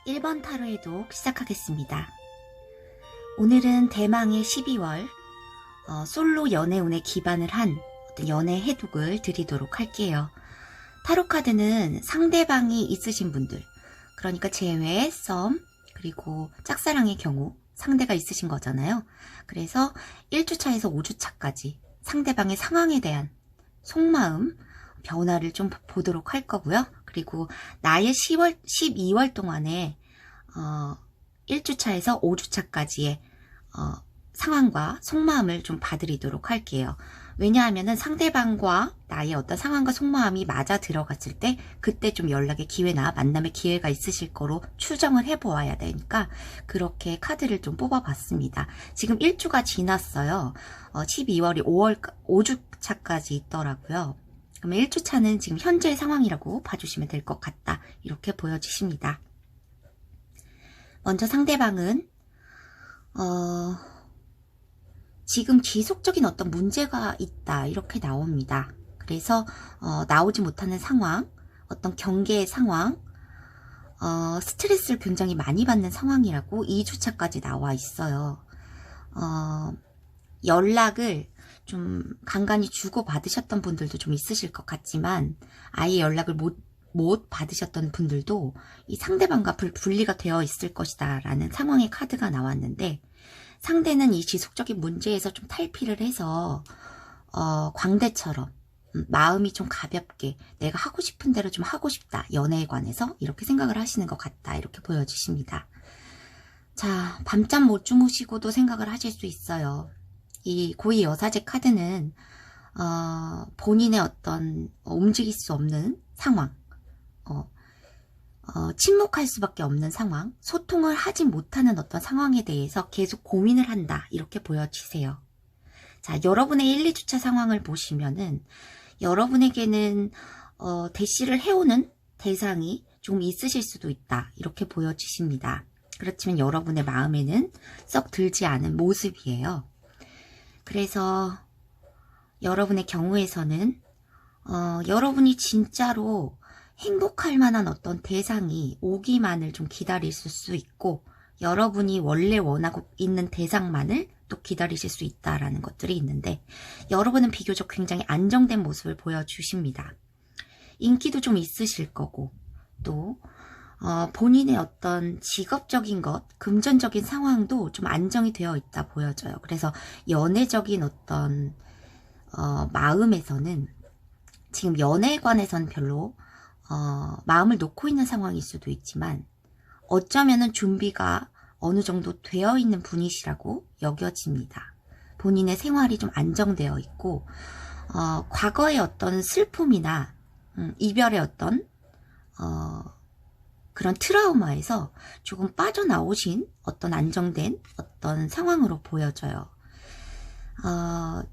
1번 타로 해독 시작하겠습니다. 오늘은 대망의 12월 솔로 연애운에 기반을 한 어떤 연애 해독을 드리도록 할게요. 타로 카드는 상대방이 있으신 분들, 그러니까 재회, 썸, 그리고 짝사랑의 경우 상대가 있으신 거잖아요. 그래서 1주차에서 5주차까지 상대방의 상황에 대한 속마음, 변화를 좀 보도록 할 거고요. 그리고 나의 12월 동안에 1주차에서 5주차까지의 상황과 속마음을 좀 봐드리도록 할게요. 왜냐하면 상대방과 나의 어떤 상황과 속마음이 맞아 들어갔을 때 그때 좀 연락의 기회나 만남의 기회가 있으실 거로 추정을 해보아야 되니까 그렇게 카드를 좀 뽑아봤습니다. 지금 1주가 지났어요. 12월이 5주차까지 있더라고요. 그러면 1주차는 지금 현재의 상황이라고 봐주시면 될 것 같다. 이렇게 보여지십니다. 먼저 상대방은 지금 지속적인 어떤 문제가 있다. 이렇게 나옵니다. 그래서 나오지 못하는 상황, 어떤 경계의 상황, 스트레스를 굉장히 많이 받는 상황이라고 2주차까지 나와 있어요. 연락을 좀 간간히 주고받으셨던 분들도 좀 있으실 것 같지만 아예 연락을 못 받으셨던 분들도 이 상대방과 분리가 되어 있을 것이다 라는 상황의 카드가 나왔는데, 상대는 이 지속적인 문제에서 좀 탈피를 해서 광대처럼 마음이 좀 가볍게 내가 하고 싶은 대로 좀 하고 싶다, 연애에 관해서 이렇게 생각을 하시는 것 같다, 이렇게 보여주십니다. 자, 밤잠 못 주무시고도 생각을 하실 수 있어요. 이 고위 여사제 카드는 본인의 어떤 움직일 수 없는 상황, 침묵할 수밖에 없는 상황, 소통을 하지 못하는 어떤 상황에 대해서 계속 고민을 한다, 이렇게 보여지세요. 자, 여러분의 1, 2주차 상황을 보시면은 여러분에게는 대시를 해오는 대상이 좀 있으실 수도 있다, 이렇게 보여지십니다. 그렇지만 여러분의 마음에는 썩 들지 않은 모습이에요. 그래서 여러분의 경우에서는 여러분이 진짜로 행복할 만한 어떤 대상이 오기만을 좀 기다리실 수 있고, 여러분이 원래 원하고 있는 대상만을 또 기다리실 수 있다라는 것들이 있는데, 여러분은 비교적 굉장히 안정된 모습을 보여주십니다. 인기도 좀 있으실 거고, 또 본인의 어떤 직업적인 것, 금전적인 상황도 좀 안정이 되어 있다 보여져요. 그래서 연애적인 어떤 마음에서는 지금 연애에 관해서는 별로 마음을 놓고 있는 상황일 수도 있지만, 어쩌면은 준비가 어느 정도 되어 있는 분이시라고 여겨집니다. 본인의 생활이 좀 안정되어 있고, 과거의 어떤 슬픔이나 이별의 어떤 그런 트라우마에서 조금 빠져나오신 어떤 안정된 어떤 상황으로 보여져요.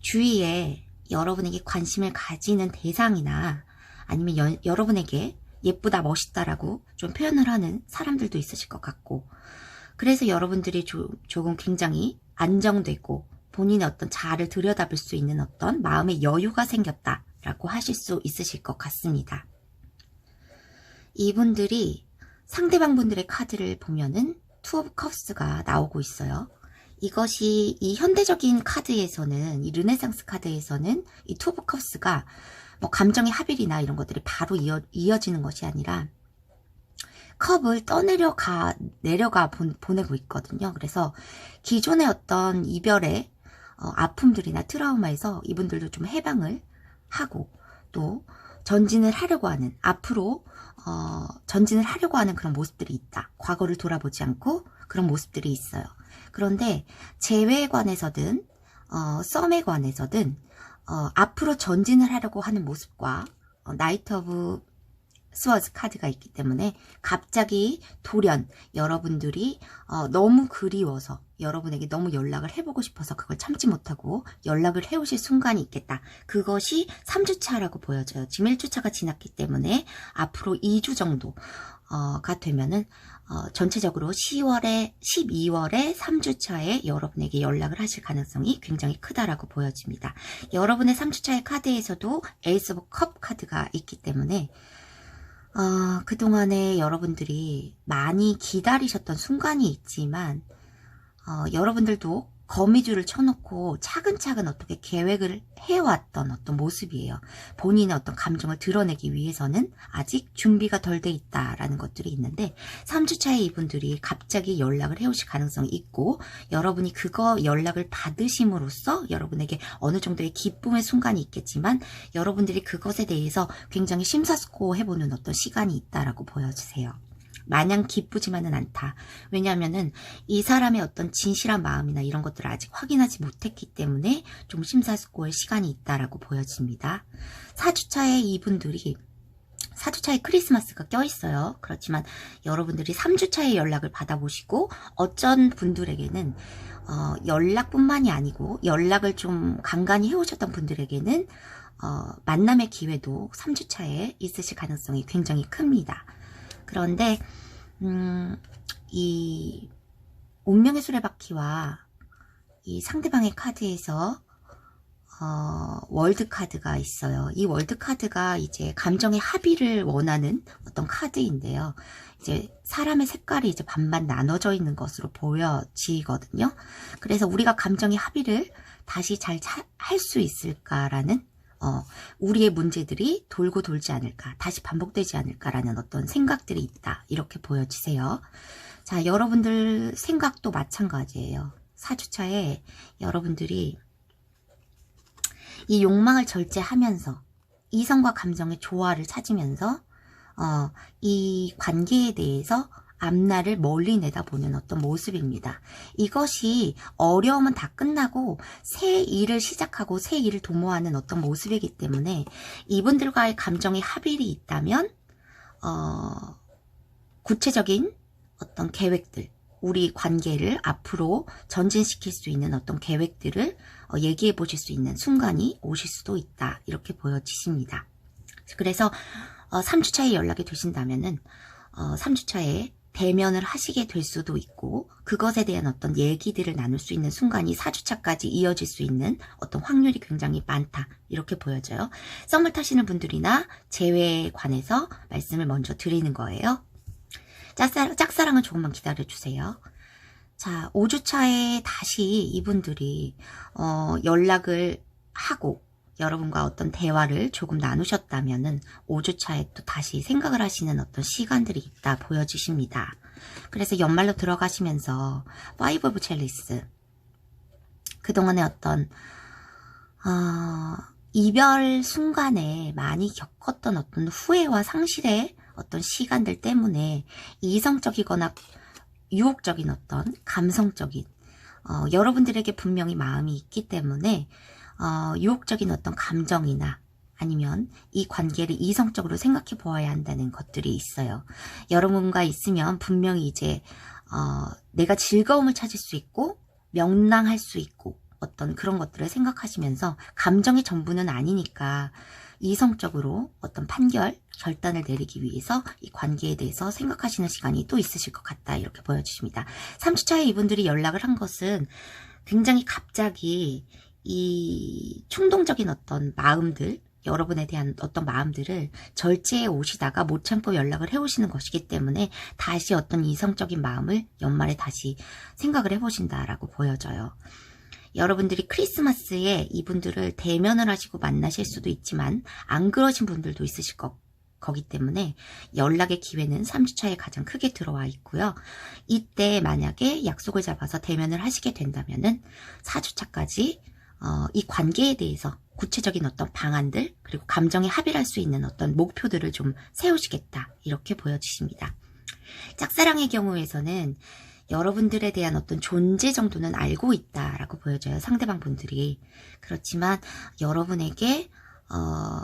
주위에 여러분에게 관심을 가지는 대상이나 아니면 여러분에게 예쁘다, 멋있다라고 좀 표현을 하는 사람들도 있으실 것 같고, 그래서 여러분들이 조금 굉장히 안정되고 본인의 어떤 자아를 들여다볼 수 있는 어떤 마음의 여유가 생겼다라고 하실 수 있으실 것 같습니다. 이분들이 상대방 분들의 카드를 보면은 투 오브 컵스가 나오고 있어요. 이것이 이 현대적인 카드에서는, 이 르네상스 카드에서는 이 투 오브 컵스가 뭐 감정의 합일이나 이런 것들이 바로 이어지는 것이 아니라 컵을 내려가 보내고 있거든요. 그래서 기존의 어떤 이별의 아픔들이나 트라우마에서 이분들도 좀 해방을 하고, 또 전진을 하려고 하는, 앞으로 전진을 하려고 하는 그런 모습들이 있다. 과거를 돌아보지 않고 그런 모습들이 있어요. 그런데 재회에 관해서든 썸에 관해서든 앞으로 전진을 하려고 하는 모습과 나이트 오브 스워즈 카드가 있기 때문에 갑자기 돌연 여러분들이 너무 그리워서, 여러분에게 너무 연락을 해보고 싶어서 그걸 참지 못하고 연락을 해오실 순간이 있겠다. 그것이 3주차라고 보여져요. 지금 1주차가 지났기 때문에 앞으로 2주 정도가 되면은 전체적으로 12월에 3주차에 여러분에게 연락을 하실 가능성이 굉장히 크다라고 보여집니다. 여러분의 3주차의 카드에서도 에이스 오브 컵 카드가 있기 때문에 그동안에 여러분들이 많이 기다리셨던 순간이 있지만, 여러분들도 거미줄을 쳐놓고 차근차근 어떻게 계획을 해왔던 어떤 모습이에요. 본인의 어떤 감정을 드러내기 위해서는 아직 준비가 덜 돼 있다라는 것들이 있는데 3주차에 이분들이 갑자기 연락을 해오실 가능성이 있고 여러분이 그거 연락을 받으심으로써 여러분에게 어느 정도의 기쁨의 순간이 있겠지만 여러분들이 그것에 대해서 굉장히 심사숙고해보는 어떤 시간이 있다라고 보여주세요. 마냥 기쁘지만은 않다. 왜냐하면은 이 사람의 어떤 진실한 마음이나 이런 것들을 아직 확인하지 못했기 때문에 좀 심사숙고할 시간이 있다라고 보여집니다. 4주차에 이분들이 4주차에 크리스마스가 껴있어요. 그렇지만 여러분들이 3주차에 연락을 받아보시고 어쩐 분들에게는 연락뿐만이 아니고 연락을 좀 간간히 해오셨던 분들에게는 만남의 기회도 3주차에 있으실 가능성이 굉장히 큽니다. 그런데 이 운명의 수레바퀴와 이 상대방의 카드에서 월드 카드가 있어요. 이 월드 카드가 이제 감정의 합의를 원하는 어떤 카드인데요. 이제 사람의 색깔이 이제 반반 나눠져 있는 것으로 보여지거든요. 그래서 우리가 감정의 합의를 다시 잘 할 수 있을까라는 우리의 문제들이 돌고 돌지 않을까, 다시 반복되지 않을까라는 어떤 생각들이 있다. 이렇게 보여지세요. 자, 여러분들 생각도 마찬가지예요. 4주차에 여러분들이 이 욕망을 절제하면서 이성과 감정의 조화를 찾으면서 이 관계에 대해서 앞날을 멀리 내다보는 어떤 모습입니다. 이것이 어려움은 다 끝나고 새 일을 시작하고 새 일을 도모하는 어떤 모습이기 때문에 이분들과의 감정의 합일이 있다면 구체적인 어떤 계획들, 우리 관계를 앞으로 전진시킬 수 있는 어떤 계획들을 얘기해 보실 수 있는 순간이 오실 수도 있다. 이렇게 보여지십니다. 그래서 3주차에 연락이 되신다면은 3주차에 대면을 하시게 될 수도 있고 그것에 대한 어떤 얘기들을 나눌 수 있는 순간이 4주차까지 이어질 수 있는 어떤 확률이 굉장히 많다. 이렇게 보여져요. 썸을 타시는 분들이나 재회에 관해서 말씀을 먼저 드리는 거예요. 짝사랑은 조금만 기다려주세요. 자, 5주차에 다시 이분들이 연락을 하고 여러분과 어떤 대화를 조금 나누셨다면은 5주차에 또 다시 생각을 하시는 어떤 시간들이 있다 보여지십니다. 그래서 연말로 들어가시면서 5 오브 첼리스 그동안의 어떤 이별 순간에 많이 겪었던 어떤 후회와 상실의 어떤 시간들 때문에 이성적이거나 유혹적인 어떤 감성적인 여러분들에게 분명히 마음이 있기 때문에 유혹적인 어떤 감정이나 아니면 이 관계를 이성적으로 생각해 보아야 한다는 것들이 있어요. 여러분과 있으면 분명히 이제 내가 즐거움을 찾을 수 있고 명랑할 수 있고 어떤 그런 것들을 생각하시면서 감정의 전부는 아니니까 이성적으로 어떤 결단을 내리기 위해서 이 관계에 대해서 생각하시는 시간이 또 있으실 것 같다. 이렇게 보여주십니다. 3주차에 이분들이 연락을 한 것은 굉장히 갑자기 이 충동적인 어떤 마음들, 여러분에 대한 어떤 마음들을 절제해 오시다가 못 참고 연락을 해 오시는 것이기 때문에 다시 어떤 이성적인 마음을 연말에 다시 생각을 해보신다라고 보여져요. 여러분들이 크리스마스에 이분들을 대면을 하시고 만나실 수도 있지만 안 그러신 분들도 있으실 거기 때문에 연락의 기회는 3주차에 가장 크게 들어와 있고요. 이때 만약에 약속을 잡아서 대면을 하시게 된다면은 4주차까지 이 관계에 대해서 구체적인 어떤 방안들 그리고 감정에 합의할 수 있는 어떤 목표들을 좀 세우시겠다 이렇게 보여지십니다. 짝사랑의 경우에서는 여러분들에 대한 어떤 존재 정도는 알고 있다라고 보여져요. 상대방 분들이. 그렇지만 여러분에게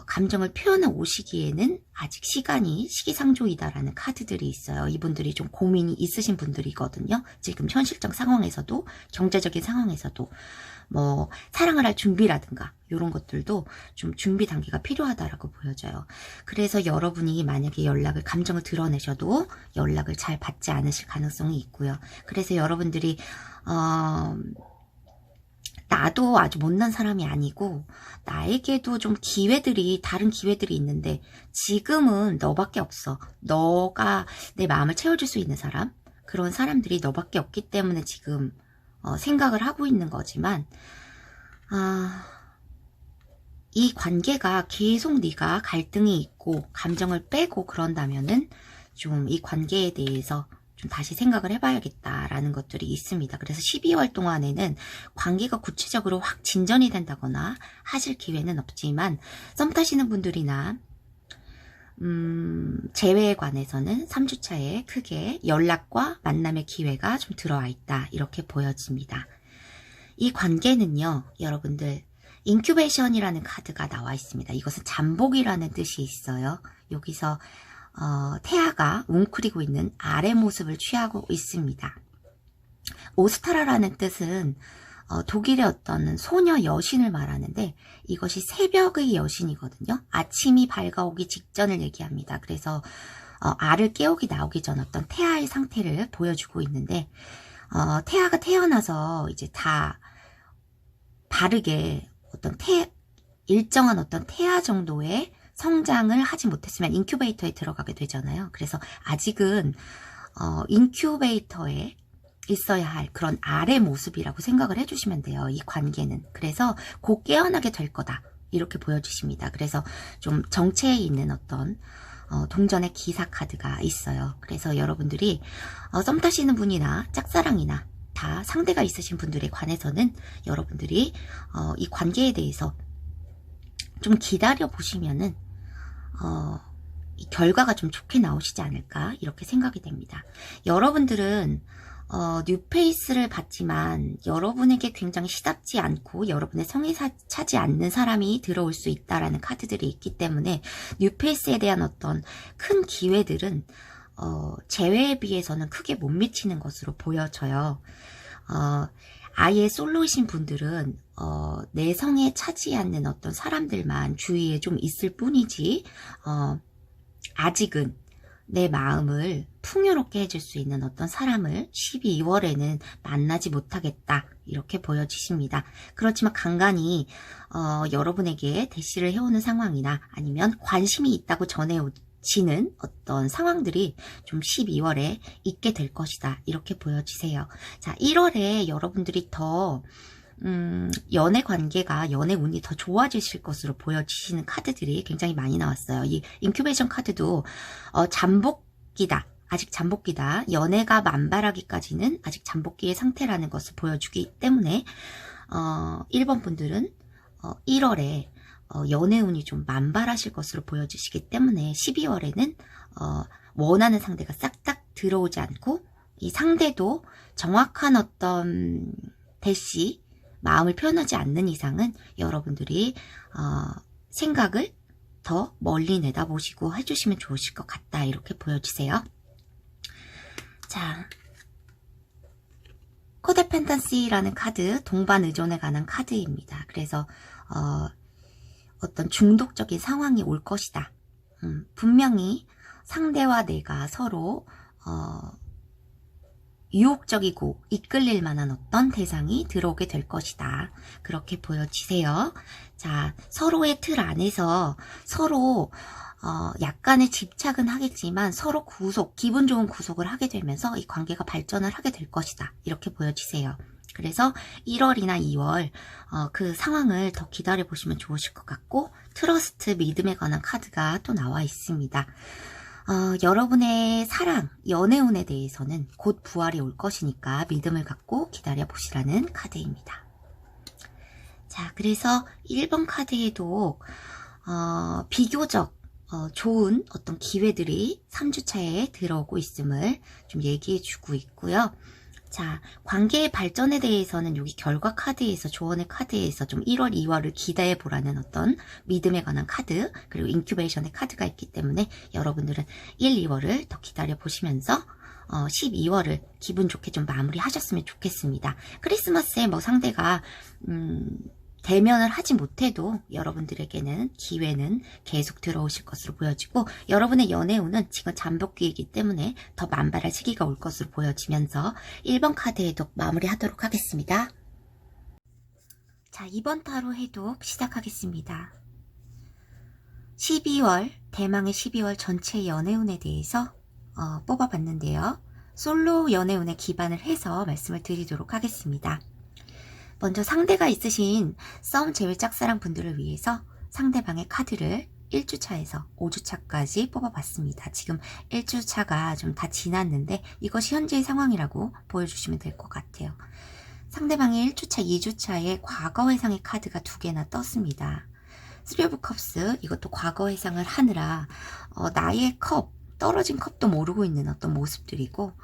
감정을 표현해 오시기에는 아직 시기상조이다라는 카드들이 있어요. 이분들이 좀 고민이 있으신 분들이거든요. 지금 현실적 상황에서도 경제적인 상황에서도 뭐 사랑을 할 준비라든가 이런 것들도 좀 준비 단계가 필요하다라고 보여져요. 그래서 여러분이 만약에 감정을 드러내셔도 연락을 잘 받지 않으실 가능성이 있고요. 그래서 여러분들이 나도 아주 못난 사람이 아니고 나에게도 좀 다른 기회들이 있는데 지금은 너밖에 없어. 너가 내 마음을 채워줄 수 있는 사람, 그런 사람들이 너밖에 없기 때문에 지금 생각을 하고 있는 거지만 이 관계가 계속 네가 갈등이 있고 감정을 빼고 그런다면은 좀 이 관계에 대해서 좀 다시 생각을 해봐야겠다라는 것들이 있습니다. 그래서 12월 동안에는 관계가 구체적으로 확 진전이 된다거나 하실 기회는 없지만 썸 타시는 분들이나 재회에 관해서는 3주차에 크게 연락과 만남의 기회가 좀 들어와 있다, 이렇게 보여집니다. 이 관계는요, 여러분들 인큐베이션이라는 카드가 나와 있습니다. 이것은 잠복이라는 뜻이 있어요. 여기서 태아가 웅크리고 있는 아래 모습을 취하고 있습니다. 오스타라라는 뜻은 독일의 어떤 소녀 여신을 말하는데 이것이 새벽의 여신이거든요. 아침이 밝아오기 직전을 얘기합니다. 그래서 알을 깨우기 나오기 전 어떤 태아의 상태를 보여주고 있는데 태아가 태어나서 이제 다 바르게 일정한 어떤 태아 정도의 성장을 하지 못했으면 인큐베이터에 들어가게 되잖아요. 그래서 아직은 인큐베이터에 있어야 할 그런 알의 모습이라고 생각을 해주시면 돼요. 이 관계는. 그래서 곧 깨어나게 될 거다, 이렇게 보여주십니다. 그래서 좀 정체에 있는 어떤 동전의 기사 카드가 있어요. 그래서 여러분들이 썸 타시는 분이나 짝사랑이나 다 상대가 있으신 분들에 관해서는 여러분들이 이 관계에 대해서 좀 기다려 보시면은 이 결과가 좀 좋게 나오시지 않을까, 이렇게 생각이 됩니다. 여러분들은 뉴페이스를 받지만 여러분에게 굉장히 시답지 않고 여러분의 성에 차지 않는 사람이 들어올 수 있다라는 카드들이 있기 때문에 뉴페이스에 대한 어떤 큰 기회들은 재회에 비해서는 크게 못 미치는 것으로 보여져요. 아예 솔로이신 분들은 내 성에 차지 않는 어떤 사람들만 주위에 좀 있을 뿐이지 아직은 내 마음을 풍요롭게 해줄 수 있는 어떤 사람을 12월에는 만나지 못하겠다, 이렇게 보여지십니다. 그렇지만 간간히 여러분에게 대시를 해오는 상황이나 아니면 관심이 있다고 전해지는 어떤 상황들이 좀 12월에 있게 될 것이다, 이렇게 보여지세요. 자, 1월에 여러분들이 더 연애 관계가, 연애 운이 더 좋아지실 것으로 보여지시는 카드들이 굉장히 많이 나왔어요. 이 인큐베이션 카드도 잠복기다, 아직 잠복기다, 연애가 만발하기까지는 아직 잠복기의 상태라는 것을 보여주기 때문에 1번 분들은 1월에 연애 운이 좀 만발하실 것으로 보여지시기 때문에 12월에는 원하는 상대가 싹딱 들어오지 않고 이 상대도 정확한 어떤 대시, 마음을 표현하지 않는 이상은 여러분들이 생각을 더 멀리 내다보시고 해주시면 좋으실 것 같다, 이렇게 보여주세요. 자, 코데펜던시라는 카드, 동반 의존에 관한 카드입니다. 그래서 어떤 중독적인 상황이 올 것이다. 분명히 상대와 내가 서로 유혹적이고 이끌릴 만한 어떤 대상이 들어오게 될 것이다, 그렇게 보여지세요. 자, 서로의 틀 안에서 서로 약간의 집착은 하겠지만 서로 기분 좋은 구속을 하게 되면서 이 관계가 발전을 하게 될 것이다, 이렇게 보여지세요. 그래서 1월이나 2월 그 상황을 더 기다려 보시면 좋으실 것 같고, 트러스트, 믿음에 관한 카드가 또 나와 있습니다. 여러분의 사랑, 연애운에 대해서는 곧 부활이 올 것이니까 믿음을 갖고 기다려 보시라는 카드입니다. 자, 그래서 1번 카드에도 비교적 좋은 어떤 기회들이 3주차에 들어오고 있음을 좀 얘기해 주고 있고요. 자, 관계의 발전에 대해서는 여기 결과 카드에서, 조언의 카드에서 좀 1월, 2월을 기대해 보라는 어떤 믿음에 관한 카드, 그리고 인큐베이션의 카드가 있기 때문에 여러분들은 1, 2월을 더 기다려 보시면서 12월을 기분 좋게 좀 마무리 하셨으면 좋겠습니다. 크리스마스에 뭐 상대가 대면을 하지 못해도 여러분들에게는 기회는 계속 들어오실 것으로 보여지고, 여러분의 연애운은 지금 잠복기이기 때문에 더 만발할 시기가 올 것으로 보여지면서 1번 카드에도 마무리하도록 하겠습니다. 자, 이번 타로 해독 시작하겠습니다. 12월, 대망의 12월 전체 연애운에 대해서 뽑아봤는데요. 솔로 연애운에 기반을 해서 말씀을 드리도록 하겠습니다. 먼저 상대가 있으신 썸 제외 짝사랑 분들을 위해서 상대방의 카드를 1주차에서 5주차까지 뽑아봤습니다. 지금 1주차가 좀 다 지났는데 이것이 현재의 상황이라고 보여주시면 될 것 같아요. 상대방의 1주차, 2주차에 과거 회상의 카드가 2개나 떴습니다. 3 오브 컵스, 이것도 과거 회상을 하느라 나의 컵, 떨어진 컵도 모르고 있는 어떤 모습들이고,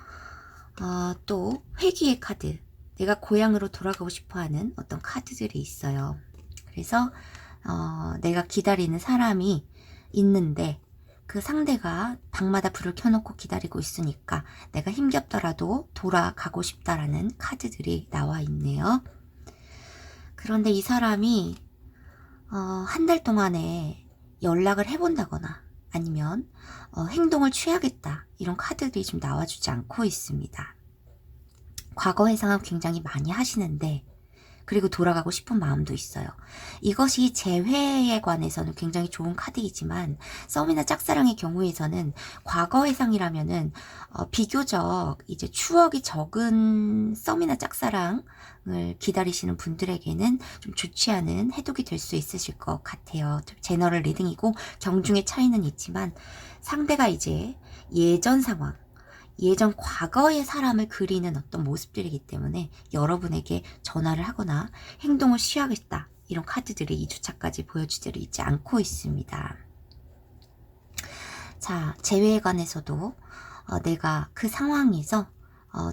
또 회귀의 카드, 내가 고향으로 돌아가고 싶어하는 어떤 카드들이 있어요. 그래서 내가 기다리는 사람이 있는데 그 상대가 방마다 불을 켜놓고 기다리고 있으니까 내가 힘겹더라도 돌아가고 싶다라는 카드들이 나와 있네요. 그런데 이 사람이 한 달 동안에 연락을 해본다거나 아니면 행동을 취하겠다 이런 카드들이 좀 나와주지 않고 있습니다. 과거 회상은 굉장히 많이 하시는데 그리고 돌아가고 싶은 마음도 있어요. 이것이 재회에 관해서는 굉장히 좋은 카드이지만 썸이나 짝사랑의 경우에서는 과거 회상이라면은 비교적 이제 추억이 적은 썸이나 짝사랑을 기다리시는 분들에게는 좀 좋지 않은 해독이 될 수 있으실 것 같아요. 제너럴 리딩이고 경중의 차이는 있지만 상대가 이제 예전 상황, 예전 과거의 사람을 그리는 어떤 모습들이기 때문에 여러분에게 전화를 하거나 행동을 취하겠다 이런 카드들이 2주차까지 보여주지 있지 않고 있습니다. 자, 재회에 관해서도 내가 그 상황에서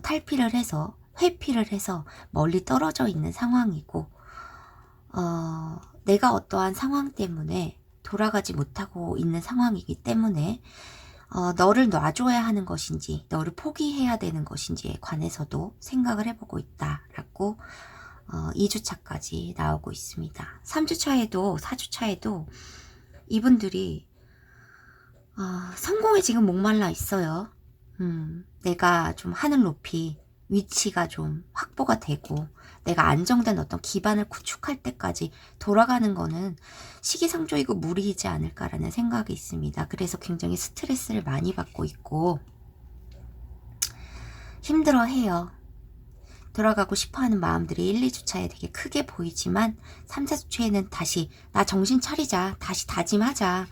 탈피를 해서 회피를 해서 멀리 떨어져 있는 상황이고 내가 어떠한 상황 때문에 돌아가지 못하고 있는 상황이기 때문에 너를 놔줘야 하는 것인지 너를 포기해야 되는 것인지에 관해서도 생각을 해보고 있다라고 2주차까지 나오고 있습니다. 3주차에도 4주차에도 이분들이 성공에 지금 목말라 있어요. 내가 좀 하늘 높이 위치가 좀 확보가 되고 내가 안정된 어떤 기반을 구축할 때까지 돌아가는 거는 시기상조이고 무리이지 않을까라는 생각이 있습니다. 그래서 굉장히 스트레스를 많이 받고 있고 힘들어해요. 돌아가고 싶어하는 마음들이 1, 2주차에 되게 크게 보이지만 3, 4주차에는 다시 나 정신 차리자, 다시 다짐하자.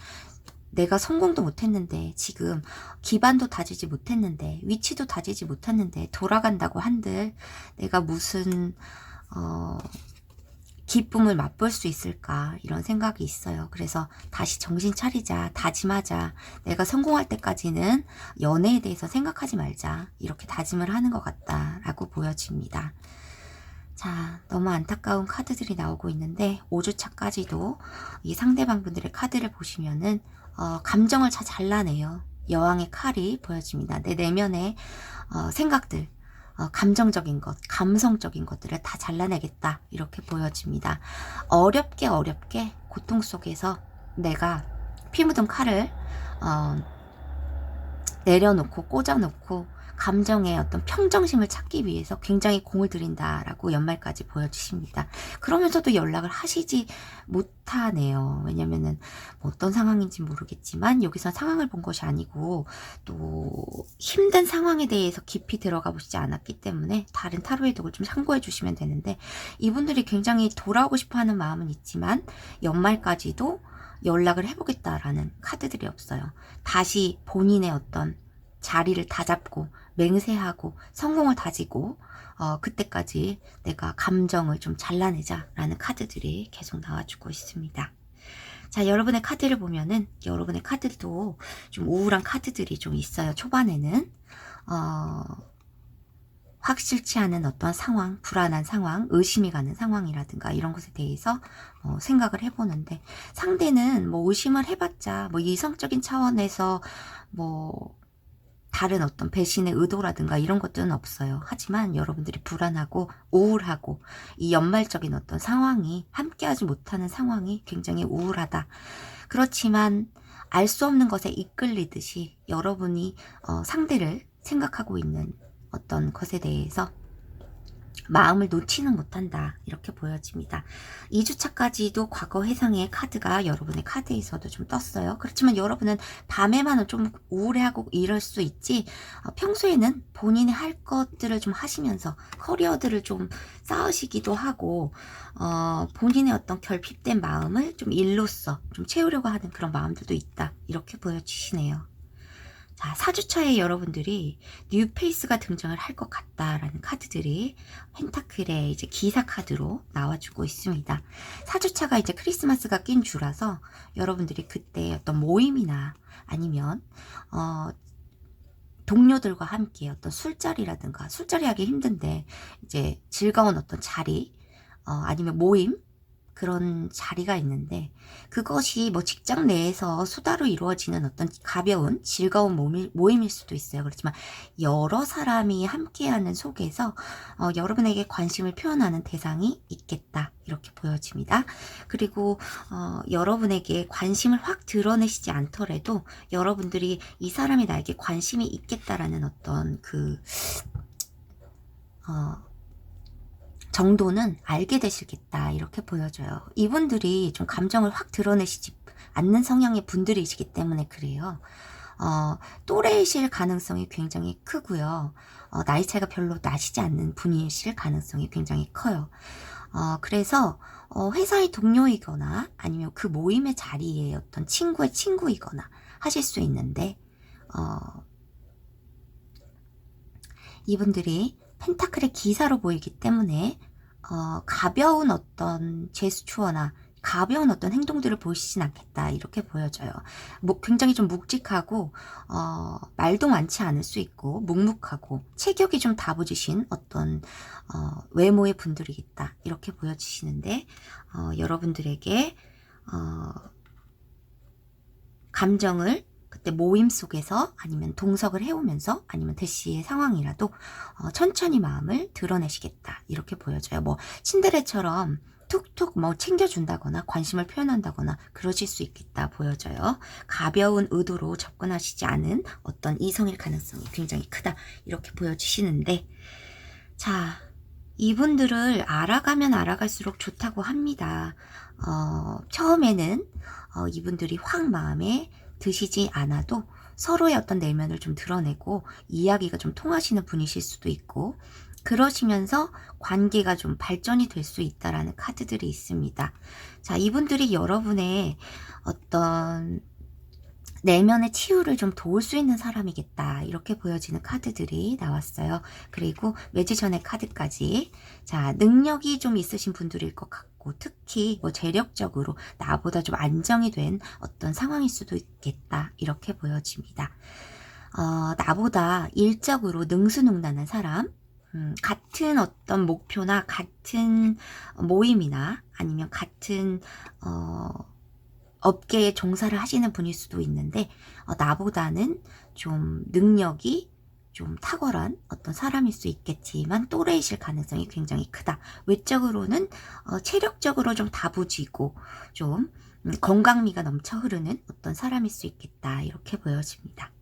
내가 성공도 못했는데 지금 기반도 다지지 못했는데 위치도 다지지 못했는데 돌아간다고 한들 내가 무슨 기쁨을 맛볼 수 있을까 이런 생각이 있어요. 그래서 다시 정신 차리자, 다짐하자. 내가 성공할 때까지는 연애에 대해서 생각하지 말자 이렇게 다짐을 하는 것 같다라고 보여집니다. 자, 너무 안타까운 카드들이 나오고 있는데 5주차까지도 이 상대방 분들의 카드를 보시면은 감정을 잘 잘라내요. 여왕의 칼이 보여집니다. 내 내면의 생각들, 감정적인 것, 감성적인 것들을 다 잘라내겠다 이렇게 보여집니다. 어렵게 고통 속에서 내가 피 묻은 칼을 내려놓고 꽂아놓고 감정의 어떤 평정심을 찾기 위해서 굉장히 공을 들인다라고 연말까지 보여주십니다. 그러면서도 연락을 하시지 못하네요. 왜냐면은 뭐 어떤 상황인지 모르겠지만 여기서 상황을 본 것이 아니고 또 힘든 상황에 대해서 깊이 들어가 보시지 않았기 때문에 다른 타로의 독을 좀 참고해 주시면 되는데 이분들이 굉장히 돌아오고 싶어하는 마음은 있지만 연말까지도 연락을 해보겠다라는 카드들이 없어요. 다시 본인의 어떤 자리를 다잡고 맹세하고 성공을 다지고 그때까지 내가 감정을 좀 잘라내자라는 카드들이 계속 나와주고 있습니다. 자, 여러분의 카드를 보면은 여러분의 카드도 좀 우울한 카드들이 좀 있어요. 초반에는 확실치 않은 어떤 상황, 불안한 상황, 의심이 가는 상황이라든가 이런 것에 대해서 생각을 해보는데 상대는 뭐 의심을 해봤자 뭐 이성적인 차원에서 뭐 다른 어떤 배신의 의도라든가 이런 것들은 없어요. 하지만 여러분들이 불안하고 우울하고 이 연말적인 어떤 상황이 함께하지 못하는 상황이 굉장히 우울하다. 그렇지만 알 수 없는 것에 이끌리듯이 여러분이 상대를 생각하고 있는 어떤 것에 대해서 마음을 놓지는 못한다 이렇게 보여집니다. 2주차까지도 과거 회상의 카드가 여러분의 카드에서도 좀 떴어요. 그렇지만 여러분은 밤에만은 좀 우울해하고 이럴 수 있지, 평소에는 본인이 할 것들을 좀 하시면서 커리어들을 좀 쌓으시기도 하고, 본인의 어떤 결핍된 마음을 좀 일로써 좀 채우려고 하는 그런 마음들도 있다 이렇게 보여주시네요. 자, 4주차에 여러분들이 뉴페이스가 등장을 할 것 같다라는 카드들이 펜타클의 이제 기사 카드로 나와주고 있습니다. 4주차가 이제 크리스마스가 낀 주라서 여러분들이 그때 어떤 모임이나 아니면 동료들과 함께 어떤 술자리라든가, 술자리 하기 힘든데 이제 즐거운 어떤 자리, 아니면 모임, 그런 자리가 있는데, 그것이 뭐 직장 내에서 수다로 이루어지는 어떤 가벼운 즐거운 모임일 수도 있어요. 그렇지만 여러 사람이 함께하는 속에서 여러분에게 관심을 표현하는 대상이 있겠다 이렇게 보여집니다. 그리고 여러분에게 관심을 확 드러내시지 않더라도 여러분들이 이 사람이 나에게 관심이 있겠다라는 어떤 그 정도는 알게 되시겠다 이렇게 보여져요. 이분들이 좀 감정을 확 드러내시지 않는 성향의 분들이시기 때문에 그래요. 또래이실 가능성이 굉장히 크고요. 나이 차이가 별로 나시지 않는 분이실 가능성이 굉장히 커요. 그래서 회사의 동료이거나 아니면 그 모임의 자리에 어떤 친구의 친구이거나 하실 수 있는데, 이분들이 펜타클의 기사로 보이기 때문에 가벼운 어떤 제스처나 가벼운 어떤 행동들을 보이시진 않겠다 이렇게 보여져요. 굉장히 좀 묵직하고 말도 많지 않을 수 있고 묵묵하고 체격이 좀 다부지신 어떤 외모의 분들이겠다 이렇게 보여지시는데, 여러분들에게 감정을 그때 모임 속에서 아니면 동석을 해오면서 아니면 대시의 상황이라도 천천히 마음을 드러내시겠다 이렇게 보여져요. 뭐 신데레처럼 툭툭 뭐 챙겨준다거나 관심을 표현한다거나 그러실 수 있겠다 보여져요. 가벼운 의도로 접근하시지 않은 어떤 이성일 가능성이 굉장히 크다 이렇게 보여지시는데, 자, 이분들을 알아가면 알아갈수록 좋다고 합니다. 처음에는 이분들이 확 마음에 드시지 않아도 서로의 어떤 내면을 좀 드러내고 이야기가 좀 통하시는 분이실 수도 있고, 그러시면서 관계가 좀 발전이 될 수 있다라는 카드들이 있습니다. 자, 이분들이 여러분의 어떤 내면의 치유를 좀 도울 수 있는 사람이겠다 이렇게 보여지는 카드들이 나왔어요. 그리고 매주 전의 카드까지, 자, 능력이 좀 있으신 분들일 것 같고, 특히 뭐 재력적으로 나보다 좀 안정이 된 어떤 상황일 수도 있겠다 이렇게 보여집니다. 나보다 일적으로 능수능란한 사람, 같은 어떤 목표나 같은 모임이나 아니면 같은 업계에 종사를 하시는 분일 수도 있는데, 나보다는 좀 능력이 좀 탁월한 어떤 사람일 수 있겠지만 또래이실 가능성이 굉장히 크다. 외적으로는 체력적으로 좀 다부지고 좀 건강미가 넘쳐 흐르는 어떤 사람일 수 있겠다 이렇게 보여집니다.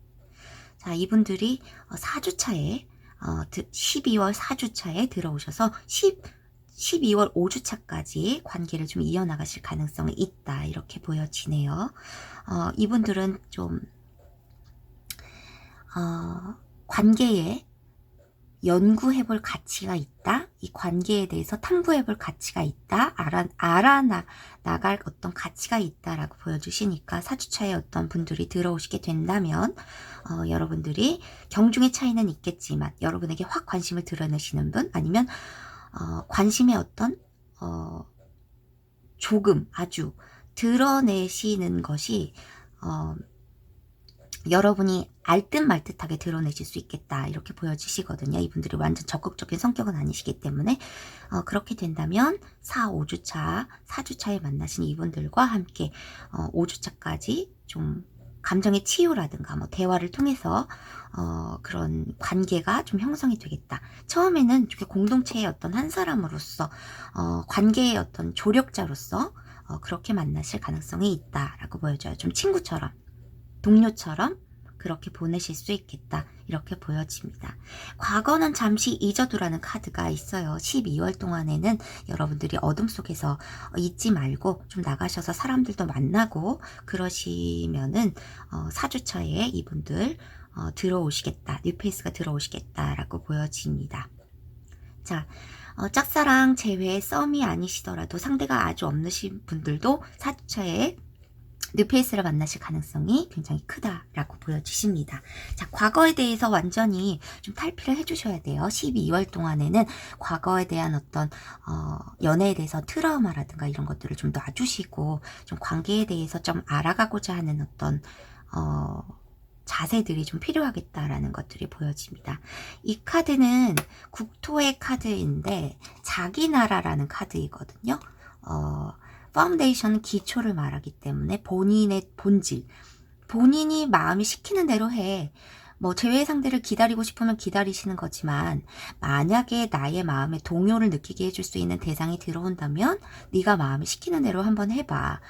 자, 이분들이 4주차에 12월 4주차에 들어오셔서 12월 5주차까지 관계를 좀 이어나가실 가능성이 있다 이렇게 보여지네요. 이분들은 좀 관계에 연구해볼 가치가 있다, 이 관계에 대해서 탐구해볼 가치가 있다, 나갈 어떤 가치가 있다라고 보여주시니까 4주차에 어떤 분들이 들어오시게 된다면 여러분들이 경중의 차이는 있겠지만 여러분에게 확 관심을 드러내시는 분, 아니면 관심의 어떤 조금 아주 드러내시는 것이 여러분이 알듯 말듯하게 드러내실 수 있겠다 이렇게 보여지시거든요. 이분들이 완전 적극적인 성격은 아니시기 때문에 그렇게 된다면 4, 5주차, 4주차에 만나신 이분들과 함께 5주차까지 좀 감정의 치유라든가 뭐 대화를 통해서 그런 관계가 좀 형성이 되겠다. 처음에는 공동체의 어떤 한 사람으로서 관계의 어떤 조력자로서 그렇게 만나실 가능성이 있다라고 보여져요. 좀 친구처럼, 동료처럼, 그렇게 보내실 수 있겠다. 이렇게 보여집니다. 과거는 잠시 잊어두라는 카드가 있어요. 12월 동안에는 여러분들이 어둠 속에서 잊지 말고 좀 나가셔서 사람들도 만나고 그러시면은 4주차에 이분들 들어오시겠다. 뉴페이스가 들어오시겠다라고 보여집니다. 자, 짝사랑 제외 썸이 아니시더라도 상대가 아주 없으신 분들도 4주차에 뉴페이스를 만나실 가능성이 굉장히 크다라고 보여주십니다. 자, 과거에 대해서 완전히 좀 탈피를 해주셔야 돼요. 12월 동안에는 과거에 대한 어떤 연애에 대해서 트라우마라든가 이런 것들을 좀 놔주시고 좀 관계에 대해서 좀 알아가고자 하는 어떤 자세들이 좀 필요하겠다라는 것들이 보여집니다. 이 카드는 국토의 카드인데 자기 나라라는 카드이거든요. 파운데이션 기초를 말하기 때문에 본인의 본질, 본인이 마음이 시키는 대로 해. 뭐 제외 상대를 기다리고 싶으면 기다리시는 거지만 만약에 나의 마음에 동요를 느끼게 해줄 수 있는 대상이 들어온다면 네가 마음이 시키는 대로 한번 해봐.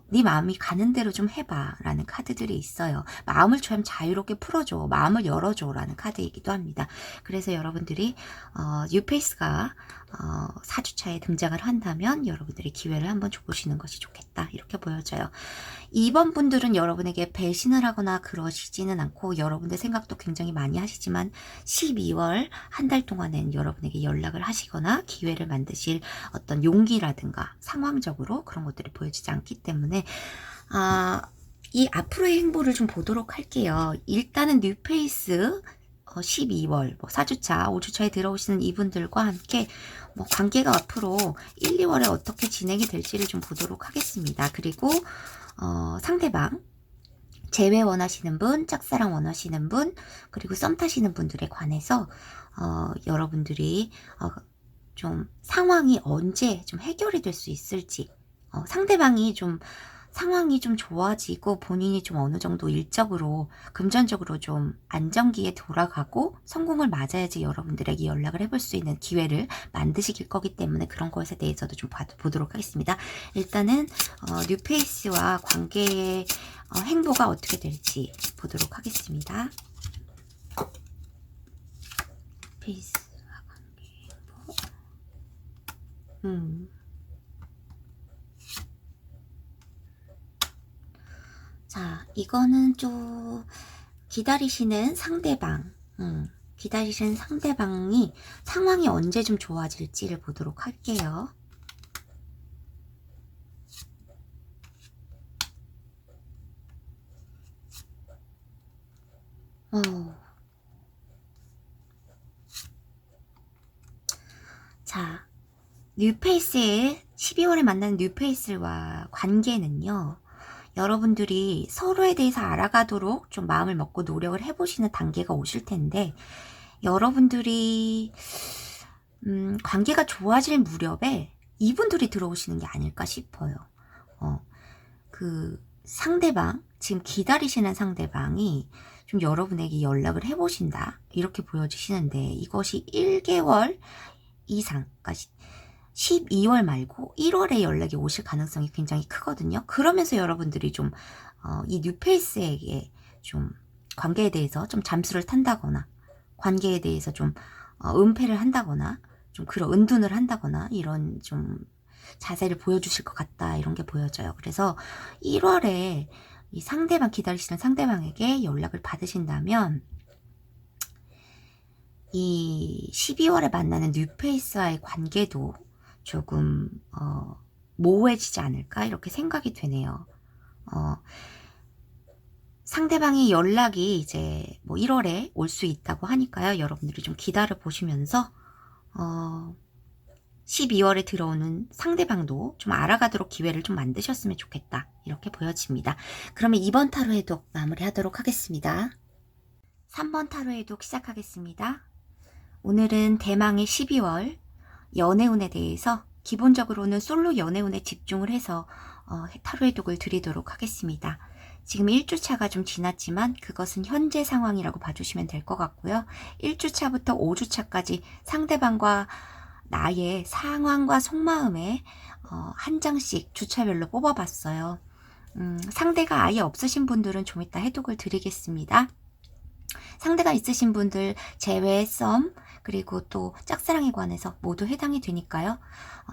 네 마음이 가는 대로 좀 해봐 라는 카드들이 있어요. 마음을 좀 자유롭게 풀어줘, 마음을 열어줘 라는 카드이기도 합니다. 그래서 여러분들이 뉴페이스가 4주차에 등장을 한다면 여러분들이 기회를 한번 줘보시는 것이 좋겠다 이렇게 보여져요. 2번 분들은 여러분에게 배신을 하거나 그러시지는 않고 여러분들 생각도 굉장히 많이 하시지만 12월 한 달 동안엔 여러분에게 연락을 하시거나 기회를 만드실 어떤 용기라든가 상황적으로 그런 것들이 보여지지 않기 때문에 이 앞으로의 행보를 좀 보도록 할게요. 일단은 뉴페이스 12월 4주차, 5주차에 들어오시는 이분들과 함께 관계가 앞으로 1, 2월에 어떻게 진행이 될지를 좀 보도록 하겠습니다. 그리고 상대방 재회 원하시는 분, 짝사랑 원하시는 분, 그리고 썸 타시는 분들에 관해서 여러분들이 좀 상황이 언제 좀 해결이 될 수 있을지 상대방이 좀 상황이 좀 좋아지고 본인이 좀 어느 정도 일적으로 금전적으로 좀 안정기에 돌아가고 성공을 맞아야지 여러분들에게 연락을 해볼 수 있는 기회를 만드실 거기 때문에 그런 것에 대해서도 좀 보도록 하겠습니다. 일단은 뉴페이스와 관계의 행보가 어떻게 될지 보도록 하겠습니다. 뉴페이스와 관계 행보 자, 이거는 좀 기다리시는 상대방, 기다리시는 상대방이 상황이 언제 좀 좋아질지를 보도록 할게요. 자, 뉴페이스의 12월에 만나는 뉴페이스와 관계는요. 여러분들이 서로에 대해서 알아가도록 좀 마음을 먹고 노력을 해보시는 단계가 오실 텐데 여러분들이 관계가 좋아질 무렵에 이분들이 들어오시는 게 아닐까 싶어요. 그 상대방, 지금 기다리시는 상대방이 좀 여러분에게 연락을 해보신다 이렇게 보여지시는데 이것이 1개월 이상, 그러니까 12월 말고 1월에 연락이 오실 가능성이 굉장히 크거든요. 그러면서 여러분들이 좀 이 뉴페이스에게 좀 관계에 대해서 좀 잠수를 탄다거나 관계에 대해서 좀 은폐를 한다거나 좀 그런 은둔을 한다거나 이런 좀 자세를 보여주실 것 같다 이런 게 보여져요. 그래서 1월에 이 상대방 기다리시는 상대방에게 연락을 받으신다면 이 12월에 만나는 뉴페이스와의 관계도 조금 모호해지지 않을까 이렇게 생각이 되네요. 상대방의 연락이 이제 1월에 올 수 있다고 하니까요. 여러분들이 좀 기다려 보시면서 12월에 들어오는 상대방도 좀 알아가도록 기회를 좀 만드셨으면 좋겠다 이렇게 보여집니다. 그러면 2번 타로 해독 마무리하도록 하겠습니다. 3번 타로 해독 시작하겠습니다. 오늘은 대망의 12월 연애운에 대해서 기본적으로는 솔로 연애운에 집중을 해서 타로 해독을 드리도록 하겠습니다. 지금 1주차가 좀 지났지만 그것은 현재 상황이라고 봐주시면 될 것 같고요. 1주차부터 5주차까지 상대방과 나의 상황과 속마음에 한 장씩 주차별로 뽑아봤어요. 상대가 아예 없으신 분들은 좀 이따 해독을 드리겠습니다. 상대가 있으신 분들 제외 썸 그리고 또 짝사랑에 관해서 모두 해당이 되니까요.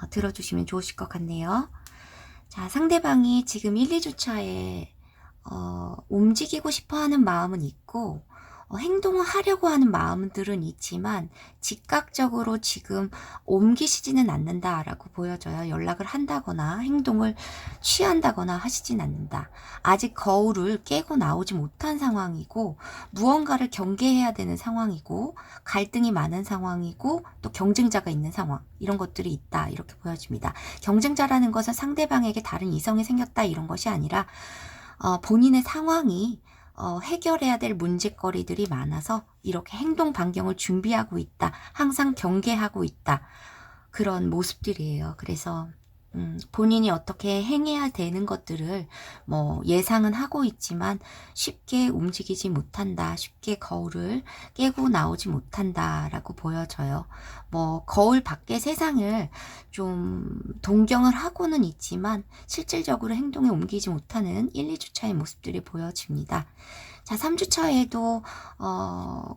들어주시면 좋으실 것 같네요. 자, 상대방이 지금 1, 2주차에 움직이고 싶어하는 마음은 있고 행동을 하려고 하는 마음들은 있지만 즉각적으로 지금 옮기시지는 않는다라고 보여져요. 연락을 한다거나 행동을 취한다거나 하시진 않는다. 아직 거울을 깨고 나오지 못한 상황이고 무언가를 경계해야 되는 상황이고 갈등이 많은 상황이고 또 경쟁자가 있는 상황 이런 것들이 있다 이렇게 보여집니다. 경쟁자라는 것은 상대방에게 다른 이성이 생겼다 이런 것이 아니라 본인의 상황이 해결해야 될 문제거리들이 많아서 이렇게 행동 반경을 준비하고 있다. 항상 경계하고 있다. 그런 모습들이에요. 그래서 본인이 어떻게 행해야 되는 것들을 뭐 예상은 하고 있지만 쉽게 움직이지 못한다. 쉽게 거울을 깨고 나오지 못한다 라고 보여져요. 뭐 거울 밖의 세상을 좀 동경을 하고는 있지만 실질적으로 행동에 옮기지 못하는 1, 2주차의 모습들이 보여집니다. 자, 3주차에도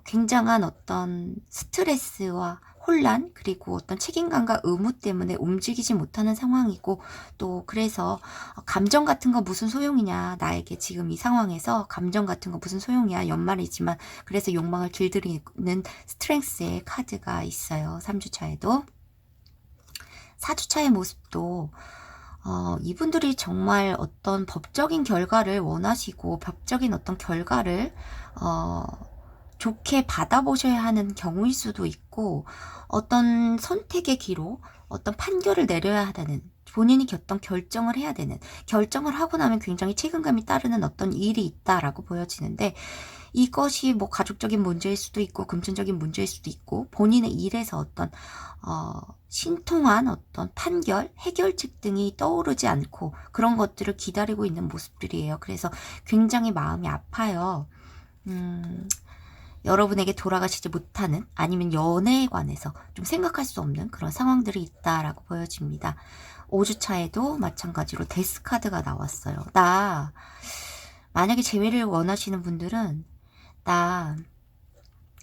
굉장한 어떤 스트레스와 혼란 그리고 어떤 책임감과 의무 때문에 움직이지 못하는 상황이고 또 그래서 감정 같은 거 무슨 소용이냐 나에게 지금 이 상황에서 감정 같은 거 무슨 소용이야 연말이지만 그래서 욕망을 길들이는 스트렝스의 카드가 있어요. 3주차에도 4주차의 모습도 이분들이 정말 어떤 법적인 결과를 원하시고 법적인 어떤 결과를 좋게 받아보셔야 하는 경우일 수도 있고 어떤 선택의 기로 어떤 판결을 내려야 하는 본인이 어떤 결정을 해야 되는 결정을 하고 나면 굉장히 책임감이 따르는 어떤 일이 있다라고 보여지는데 이것이 뭐 가족적인 문제일 수도 있고 금전적인 문제일 수도 있고 본인의 일에서 어떤 신통한 어떤 판결, 해결책 등이 떠오르지 않고 그런 것들을 기다리고 있는 모습들이에요. 그래서 굉장히 마음이 아파요. 여러분에게 돌아가시지 못하는 아니면 연애에 관해서 좀 생각할 수 없는 그런 상황들이 있다라고 보여집니다. 5주차에도 마찬가지로 데스 카드가 나왔어요. 나 만약에 재회를 원하시는 분들은 나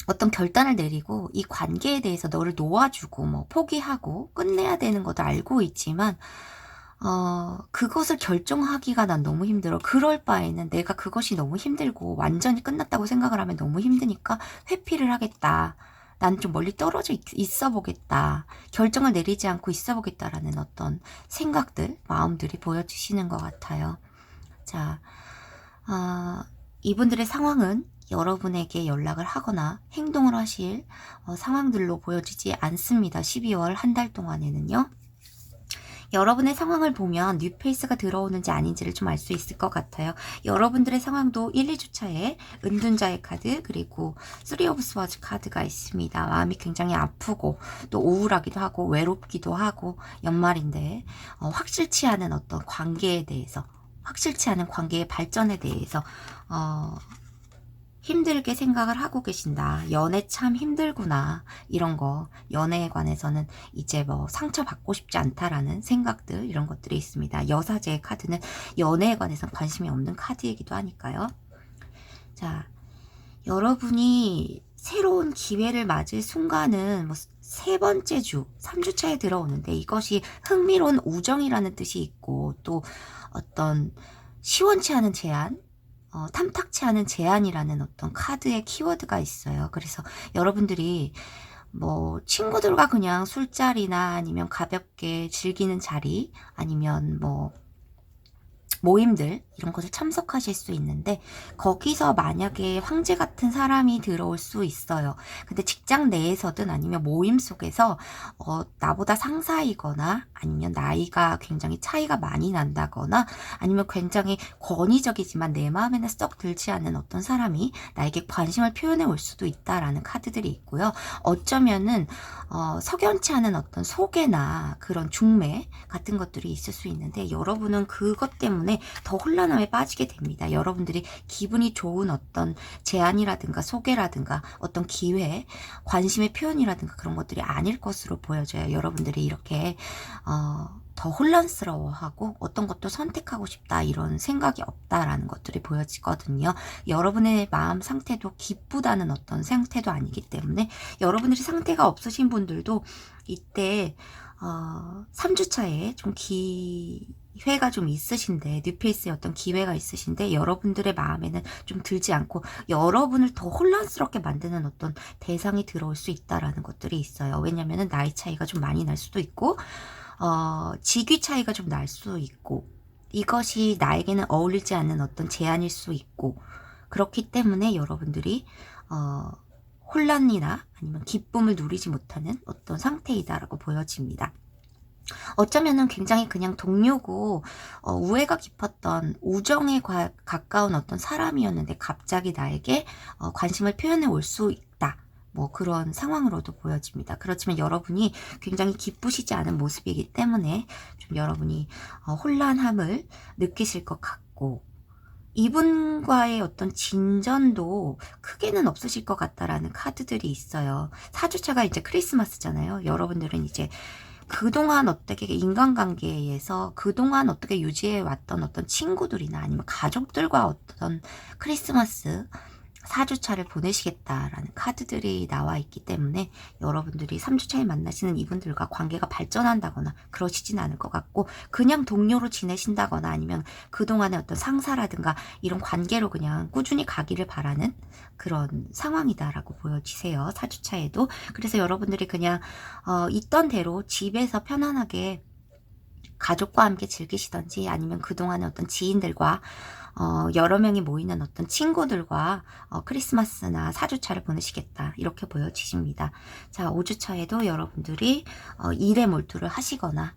어떤 결단을 내리고 이 관계에 대해서 너를 놓아주고 뭐 포기하고 끝내야 되는 것도 알고 있지만 그것을 결정하기가 난 너무 힘들어. 그럴 바에는 내가 그것이 너무 힘들고 완전히 끝났다고 생각을 하면 너무 힘드니까 회피를 하겠다. 난 좀 멀리 떨어져 있어 보겠다. 결정을 내리지 않고 있어 보겠다라는 어떤 생각들, 마음들이 보여주시는 것 같아요. 자, 이분들의 상황은 여러분에게 연락을 하거나 행동을 하실 상황들로 보여지지 않습니다. 12월 한 달 동안에는요. 여러분의 상황을 보면 뉴페이스가 들어오는지 아닌지를 좀 알 수 있을 것 같아요. 여러분들의 상황도 1, 2주차에 은둔자의 카드 그리고 3 오브 스워즈 카드가 있습니다. 마음이 굉장히 아프고 또 우울하기도 하고 외롭기도 하고 연말인데 확실치 않은 어떤 관계에 대해서 확실치 않은 관계의 발전에 대해서 힘들게 생각을 하고 계신다. 연애 참 힘들구나. 이런 거 연애에 관해서는 이제 뭐 상처받고 싶지 않다라는 생각들 이런 것들이 있습니다. 여사제의 카드는 연애에 관해서는 관심이 없는 카드이기도 하니까요. 자, 여러분이 새로운 기회를 맞을 순간은 뭐 세 번째 주, 3주차에 들어오는데 이것이 흥미로운 우정이라는 뜻이 있고 또 어떤 시원치 않은 제안 탐탁치 않은 제안이라는 어떤 카드의 키워드가 있어요. 그래서 여러분들이 뭐 친구들과 그냥 술자리나 아니면 가볍게 즐기는 자리 아니면 뭐 모임들 이런 것을 참석하실 수 있는데 거기서 만약에 황제 같은 사람이 들어올 수 있어요. 근데 직장 내에서든 아니면 모임 속에서 나보다 상사이거나 아니면 나이가 굉장히 차이가 많이 난다거나 아니면 굉장히 권위적이지만 내 마음에는 썩 들지 않는 어떤 사람이 나에게 관심을 표현해 올 수도 있다라는 카드들이 있고요. 어쩌면은 석연치 않은 어떤 소개나 그런 중매 같은 것들이 있을 수 있는데 여러분은 그것 때문에 더 혼란함에 빠지게 됩니다. 여러분들이 기분이 좋은 어떤 제안이라든가 소개라든가 어떤 기회, 관심의 표현이라든가 그런 것들이 아닐 것으로 보여져요. 여러분들이 이렇게 더 혼란스러워하고 어떤 것도 선택하고 싶다 이런 생각이 없다라는 것들이 보여지거든요. 여러분의 마음 상태도 기쁘다는 어떤 상태도 아니기 때문에 여러분들이 상태가 없으신 분들도 이때 3주차에 좀 기회가 좀 있으신데, 뉴페이스의 어떤 기회가 있으신데 여러분들의 마음에는 좀 들지 않고 여러분을 더 혼란스럽게 만드는 어떤 대상이 들어올 수 있다라는 것들이 있어요. 왜냐면은 나이 차이가 좀 많이 날 수도 있고 직위 차이가 좀 날 수 있고, 이것이 나에게는 어울리지 않는 어떤 제안일 수 있고, 그렇기 때문에 여러분들이 혼란이나 아니면 기쁨을 누리지 못하는 어떤 상태이다라고 보여집니다. 어쩌면은 굉장히 그냥 동료고 우애가 깊었던 우정에 가까운 어떤 사람이었는데 갑자기 나에게 관심을 표현해 올 수 있다. 뭐 그런 상황으로도 보여집니다. 그렇지만 여러분이 굉장히 기쁘시지 않은 모습이기 때문에 좀 여러분이 혼란함을 느끼실 것 같고, 이분과의 어떤 진전도 크게는 없으실 것 같다라는 카드들이 있어요. 4주차가 이제 크리스마스잖아요. 여러분들은 이제 그동안 어떻게 인간관계에서 그동안 어떻게 유지해 왔던 어떤 친구들이나 아니면 가족들과 어떤 크리스마스 4주차를 보내시겠다라는 카드들이 나와 있기 때문에 여러분들이 3주차에 만나시는 이분들과 관계가 발전한다거나 그러시진 않을 것 같고, 그냥 동료로 지내신다거나 아니면 그동안의 어떤 상사라든가 이런 관계로 그냥 꾸준히 가기를 바라는 그런 상황이다라고 보여지세요. 4주차에도. 그래서 여러분들이 그냥 있던 대로 집에서 편안하게 가족과 함께 즐기시던지 아니면 그동안의 어떤 지인들과 여러 명이 모이는 어떤 친구들과 크리스마스나 4주차를 보내시겠다 이렇게 보여지십니다. 자, 5주차에도 여러분들이 일에 몰두를 하시거나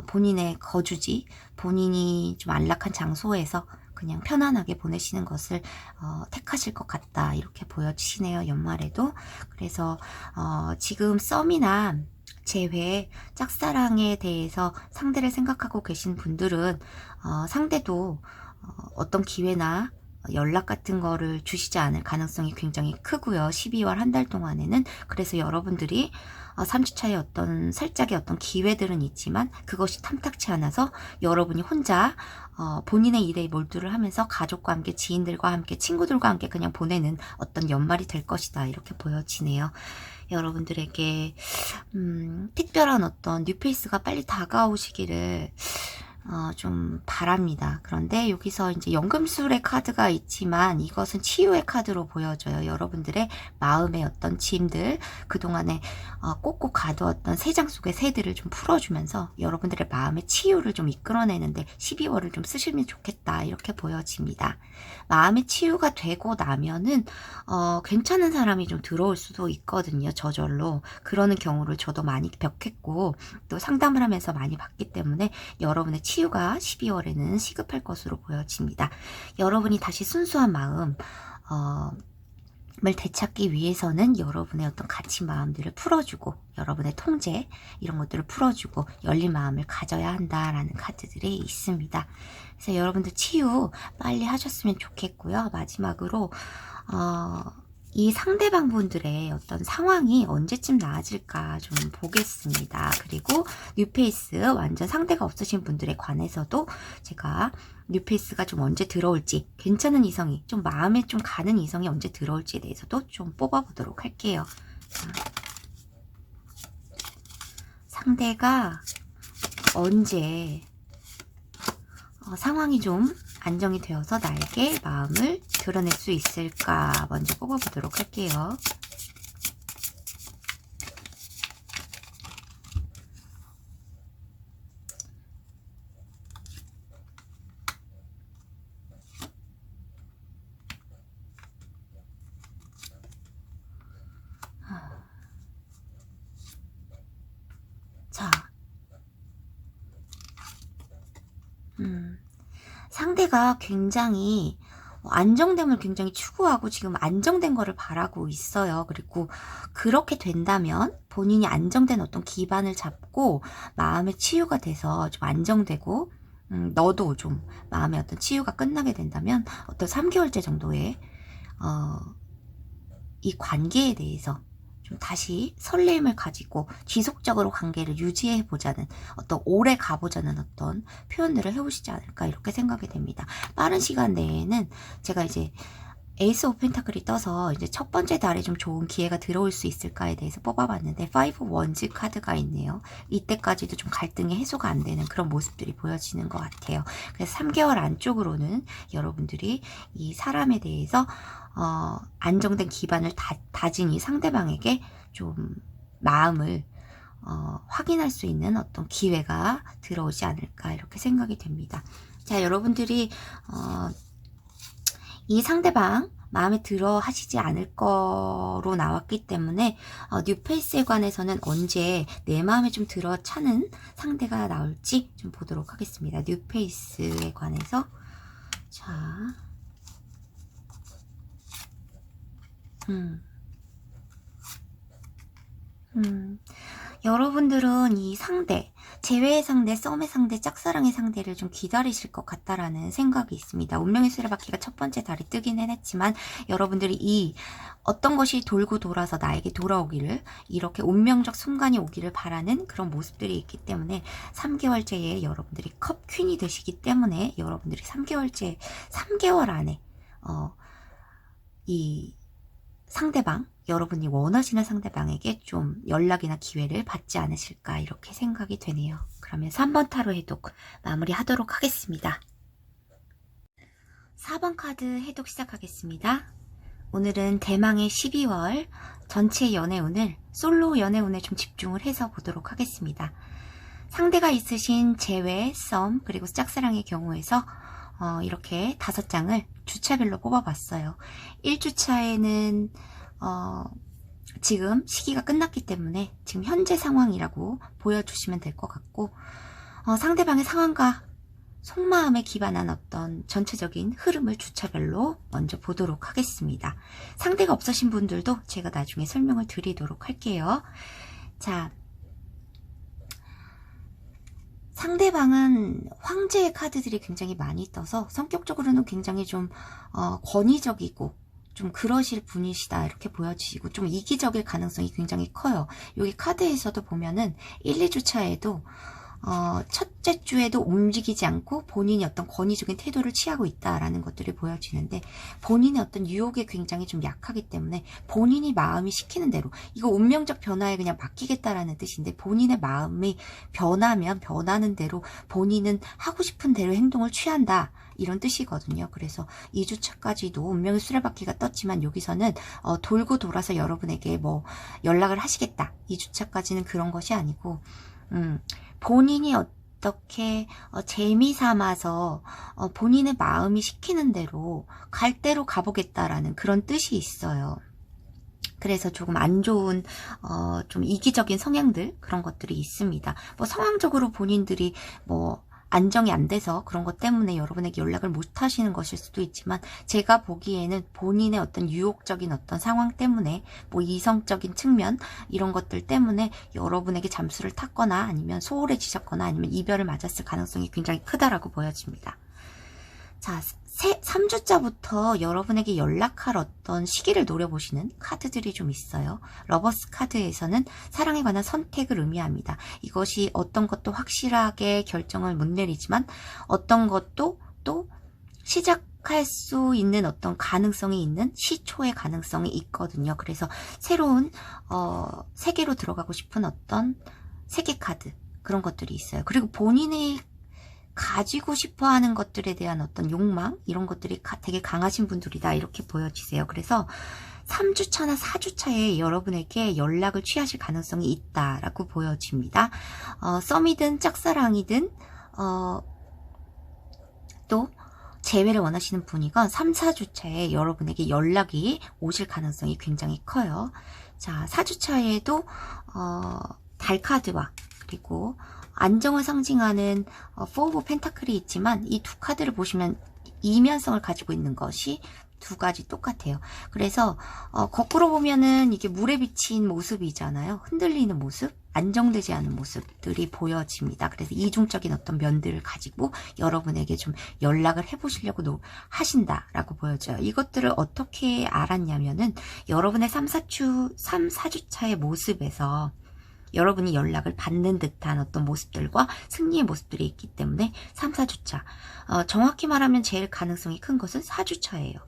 본인의 거주지, 본인이 좀 안락한 장소에서 그냥 편안하게 보내시는 것을 택하실 것 같다 이렇게 보여지시네요. 연말에도. 그래서 지금 썸이나 재회, 짝사랑에 대해서 상대를 생각하고 계신 분들은 상대도 어떤 기회나 연락 같은 거를 주시지 않을 가능성이 굉장히 크고요. 12월 한 달 동안에는. 그래서 여러분들이 3주차에 어떤 살짝의 어떤 기회들은 있지만 그것이 탐탁치 않아서 여러분이 혼자 본인의 일에 몰두를 하면서 가족과 함께, 지인들과 함께, 친구들과 함께 그냥 보내는 어떤 연말이 될 것이다 이렇게 보여지네요. 여러분들에게 특별한 어떤 뉴페이스가 빨리 다가오시기를 좀 바랍니다. 그런데 여기서 이제 연금술의 카드가 있지만 이것은 치유의 카드로 보여져요. 여러분들의 마음의 어떤 짐들, 그동안에 꽂고 가두었던 새장 속의 새들을 좀 풀어주면서 여러분들의 마음의 치유를 좀 이끌어내는데 12월을 좀 쓰시면 좋겠다 이렇게 보여집니다. 마음의 치유가 되고 나면은 괜찮은 사람이 좀 들어올 수도 있거든요. 저절로. 그러는 경우를 저도 많이 겪었고 또 상담을 하면서 많이 봤기 때문에 여러분의 치유가 12월에는 시급할 것으로 보여집니다. 여러분이 다시 순수한 마음 을 되찾기 위해서는 여러분의 어떤 갇힌 마음들을 풀어주고 여러분의 통제 이런 것들을 풀어주고 열린 마음을 가져야 한다라는 카드들이 있습니다. 그래서 여러분들 치유 빨리 하셨으면 좋겠고요. 마지막으로 이 상대방 분들의 어떤 상황이 언제쯤 나아질까 좀 보겠습니다. 그리고 뉴페이스 완전 상대가 없으신 분들에 관해서도 제가 뉴페이스가 좀 언제 들어올지, 괜찮은 이성이 좀 마음에 좀 가는 이성이 언제 들어올지에 대해서도 좀 뽑아보도록 할게요. 상대가 언제 상황이 좀 안정이 되어서 나에게 마음을 드러낼 수 있을까 먼저 뽑아보도록 할게요. 자, 상대가 굉장히 안정됨을 굉장히 추구하고 지금 안정된 거를 바라고 있어요. 그리고 그렇게 된다면 본인이 안정된 어떤 기반을 잡고 마음의 치유가 돼서 좀 안정되고 너도 좀 마음의 어떤 치유가 끝나게 된다면 어떤 3개월째 정도의 이 관계에 대해서 좀 다시 설렘을 가지고 지속적으로 관계를 유지해 보자는 어떤 오래 가보자는 어떤 표현들을 해오시지 않을까 이렇게 생각이 됩니다. 빠른 시간 내에는 제가 이제 에이스 오브 펜타클이 떠서 이제 첫 번째 달에 좀 좋은 기회가 들어올 수 있을까에 대해서 뽑아봤는데 5 원즈 카드가 있네요. 이때까지도 좀 갈등이 해소가 안 되는 그런 모습들이 보여지는 것 같아요. 그래서 3개월 안쪽으로는 여러분들이 이 사람에 대해서 안정된 기반을 다진 이 상대방에게 좀 마음을 확인할 수 있는 어떤 기회가 들어오지 않을까 이렇게 생각이 됩니다. 자, 여러분들이 이 상대방 마음에 들어 하시지 않을 거로 나왔기 때문에 뉴페이스에 관해서는 언제 내 마음에 좀 들어 차는 상대가 나올지 좀 보도록 하겠습니다. 뉴페이스에 관해서 자 여러분들은 이 상대, 재회의 상대, 썸의 상대, 짝사랑의 상대를 좀 기다리실 것 같다라는 생각이 있습니다. 운명의 수레바퀴가 첫 번째 달이 뜨기는 했지만 여러분들이 이 어떤 것이 돌고 돌아서 나에게 돌아오기를 이렇게 운명적 순간이 오기를 바라는 그런 모습들이 있기 때문에 3개월째에 여러분들이 컵 퀸이 되시기 때문에 여러분들이 3개월 안에 이 상대방, 여러분이 원하시는 상대방에게 좀 연락이나 기회를 받지 않으실까 이렇게 생각이 되네요. 그러면 3번 타로 해독 마무리하도록 하겠습니다. 4번 카드 해독 시작하겠습니다. 오늘은 대망의 12월 전체 연애운을 솔로 연애운에 좀 집중을 해서 보도록 하겠습니다. 상대가 있으신 재회, 썸, 그리고 짝사랑의 경우에서 이렇게 5장을 주차별로 뽑아봤어요. 1주차에는 지금 시기가 끝났기 때문에 지금 현재 상황이라고 보여주시면 될 것 같고 상대방의 상황과 속마음에 기반한 어떤 전체적인 흐름을 주차별로 먼저 보도록 하겠습니다. 상대가 없으신 분들도 제가 나중에 설명을 드리도록 할게요. 자, 상대방은 황제의 카드들이 굉장히 많이 떠서 성격적으로는 굉장히 좀 권위적이고 좀 그러실 분이시다 이렇게 보여지시고 좀 이기적일 가능성이 굉장히 커요. 여기 카드에서도 보면은 1, 2주차에도 첫째 주에도 움직이지 않고 본인이 어떤 권위적인 태도를 취하고 있다라는 것들이 보여지는데 본인의 어떤 유혹에 굉장히 좀 약하기 때문에 본인이 마음이 시키는 대로 이거 운명적 변화에 그냥 맡기겠다라는 뜻인데 본인의 마음이 변하면 변하는 대로 본인은 하고 싶은 대로 행동을 취한다 이런 뜻이거든요. 그래서 2주차까지도 운명의 수레바퀴가 떴지만 여기서는 돌고 돌아서 여러분에게 뭐 연락을 하시겠다 2주차까지는 그런 것이 아니고 본인이 어떻게 재미삼아서 본인의 마음이 시키는 대로 갈 대로 가보겠다라는 그런 뜻이 있어요. 그래서 조금 안 좋은 좀 이기적인 성향들 그런 것들이 있습니다. 뭐 상황적으로 본인들이 뭐 안정이 안 돼서 그런 것 때문에 여러분에게 연락을 못 하시는 것일 수도 있지만 제가 보기에는 본인의 어떤 유혹적인 어떤 상황 때문에 뭐 이성적인 측면 이런 것들 때문에 여러분에게 잠수를 탔거나 아니면 소홀해지셨거나 아니면 이별을 맞았을 가능성이 굉장히 크다라고 보여집니다. 자, 3주차부터 여러분에게 연락할 어떤 시기를 노려보시는 카드들이 좀 있어요. 러버스 카드에서는 사랑에 관한 선택을 의미합니다. 이것이 어떤 것도 확실하게 결정을 못 내리지만 어떤 것도 또 시작할 수 있는 어떤 가능성이 있는 시초의 가능성이 있거든요. 그래서 새로운 세계로 들어가고 싶은 어떤 세계 카드 그런 것들이 있어요. 그리고 본인의 가지고 싶어 하는 것들에 대한 어떤 욕망 이런 것들이 되게 강하신 분들이다 이렇게 보여지세요. 그래서 3주차나 4주차에 여러분에게 연락을 취하실 가능성이 있다라고 보여집니다. 썸이든 짝사랑이든 또 재회를 원하시는 분이건 3, 4주차에 여러분에게 연락이 오실 가능성이 굉장히 커요. 자, 4주차에도 달 카드와 그리고 안정을 상징하는 4 오브 펜타클이 있지만 이 두 카드를 보시면 이면성을 가지고 있는 것이 두 가지 똑같아요. 그래서 거꾸로 보면은 이게 물에 비친 모습이잖아요. 흔들리는 모습, 안정되지 않은 모습들이 보여집니다. 그래서 이중적인 어떤 면들을 가지고 여러분에게 좀 연락을 해보시려고 하신다라고 보여져요. 이것들을 어떻게 알았냐면은 여러분의 3, 4주차의 모습에서 여러분이 연락을 받는 듯한 어떤 모습들과 승리의 모습들이 있기 때문에 3, 4주차. 정확히 말하면 제일 가능성이 큰 것은 4주차예요.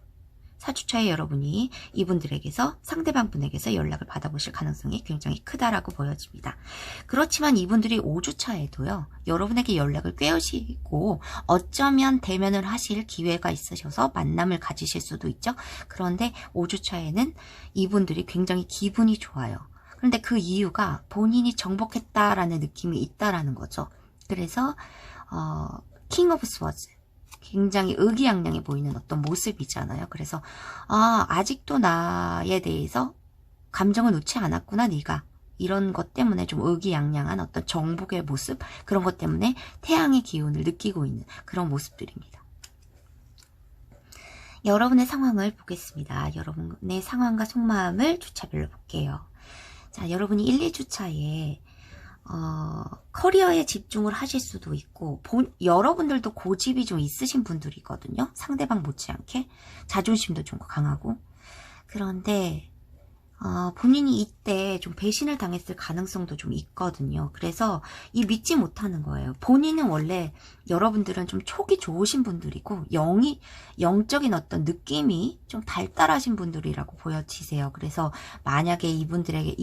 4주차에 여러분이 이분들에게서 상대방 분에게서 연락을 받아보실 가능성이 굉장히 크다라고 보여집니다. 그렇지만 이분들이 5주차에도요. 여러분에게 연락을 꿰으시고 어쩌면 대면을 하실 기회가 있으셔서 만남을 가지실 수도 있죠. 그런데 5주차에는 이분들이 굉장히 기분이 좋아요. 그런데 그 이유가 본인이 정복했다라는 느낌이 있다라는 거죠. 그래서 킹 오브 스워즈, 굉장히 의기양양해 보이는 어떤 모습이잖아요. 그래서 아직도 나에 대해서 감정을 놓지 않았구나 네가. 이런 것 때문에 좀 의기양양한 어떤 정복의 모습, 그런 것 때문에 태양의 기운을 느끼고 있는 그런 모습들입니다. 여러분의 상황을 보겠습니다. 여러분의 상황과 속마음을 주차별로 볼게요. 자, 여러분이 1, 2주차에 커리어에 집중을 하실 수도 있고 여러분들도 고집이 좀 있으신 분들이거든요. 상대방 못지않게 자존심도 좀 강하고. 그런데 본인이 이때 좀 배신을 당했을 가능성도 좀 있거든요. 그래서 이 믿지 못하는 거예요. 본인은 원래 여러분들은 좀 촉이 좋으신 분들이고 영적인 어떤 느낌이 좀 발달하신 분들이라고 보여지세요. 그래서 만약에 이분들에게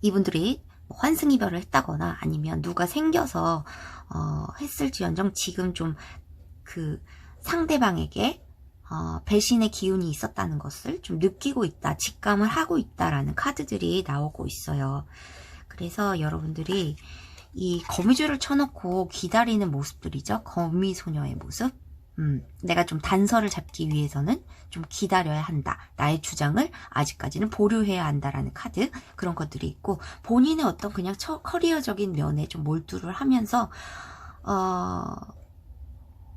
이분들이 환승이별을 했다거나 아니면 누가 생겨서 했을지언정 지금 좀 그 상대방에게 배신의 기운이 있었다는 것을 좀 느끼고 있다, 직감을 하고 있다라는 카드들이 나오고 있어요. 그래서 여러분들이 이 거미줄을 쳐놓고 기다리는 모습들이죠. 거미소녀의 모습. 내가 좀 단서를 잡기 위해서는 좀 기다려야 한다. 나의 주장을 아직까지는 보류해야 한다라는 카드, 그런 것들이 있고, 본인의 어떤 그냥 커리어적인 면에 좀 몰두를 하면서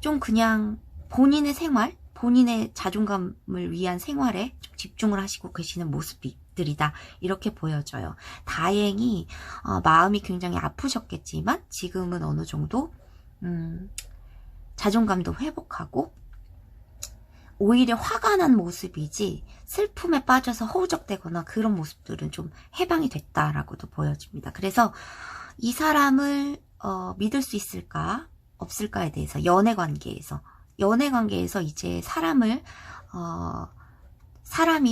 좀 그냥 본인의 생활, 본인의 자존감을 위한 생활에 좀 집중을 하시고 계시는 모습들이다. 이렇게 보여져요. 다행히 마음이 굉장히 아프셨겠지만 지금은 어느 정도 자존감도 회복하고 오히려 화가 난 모습이지 슬픔에 빠져서 허우적대거나 그런 모습들은 좀 해방이 됐다라고도 보여집니다. 그래서 이 사람을 믿을 수 있을까 없을까에 대해서 연애 관계에서 이제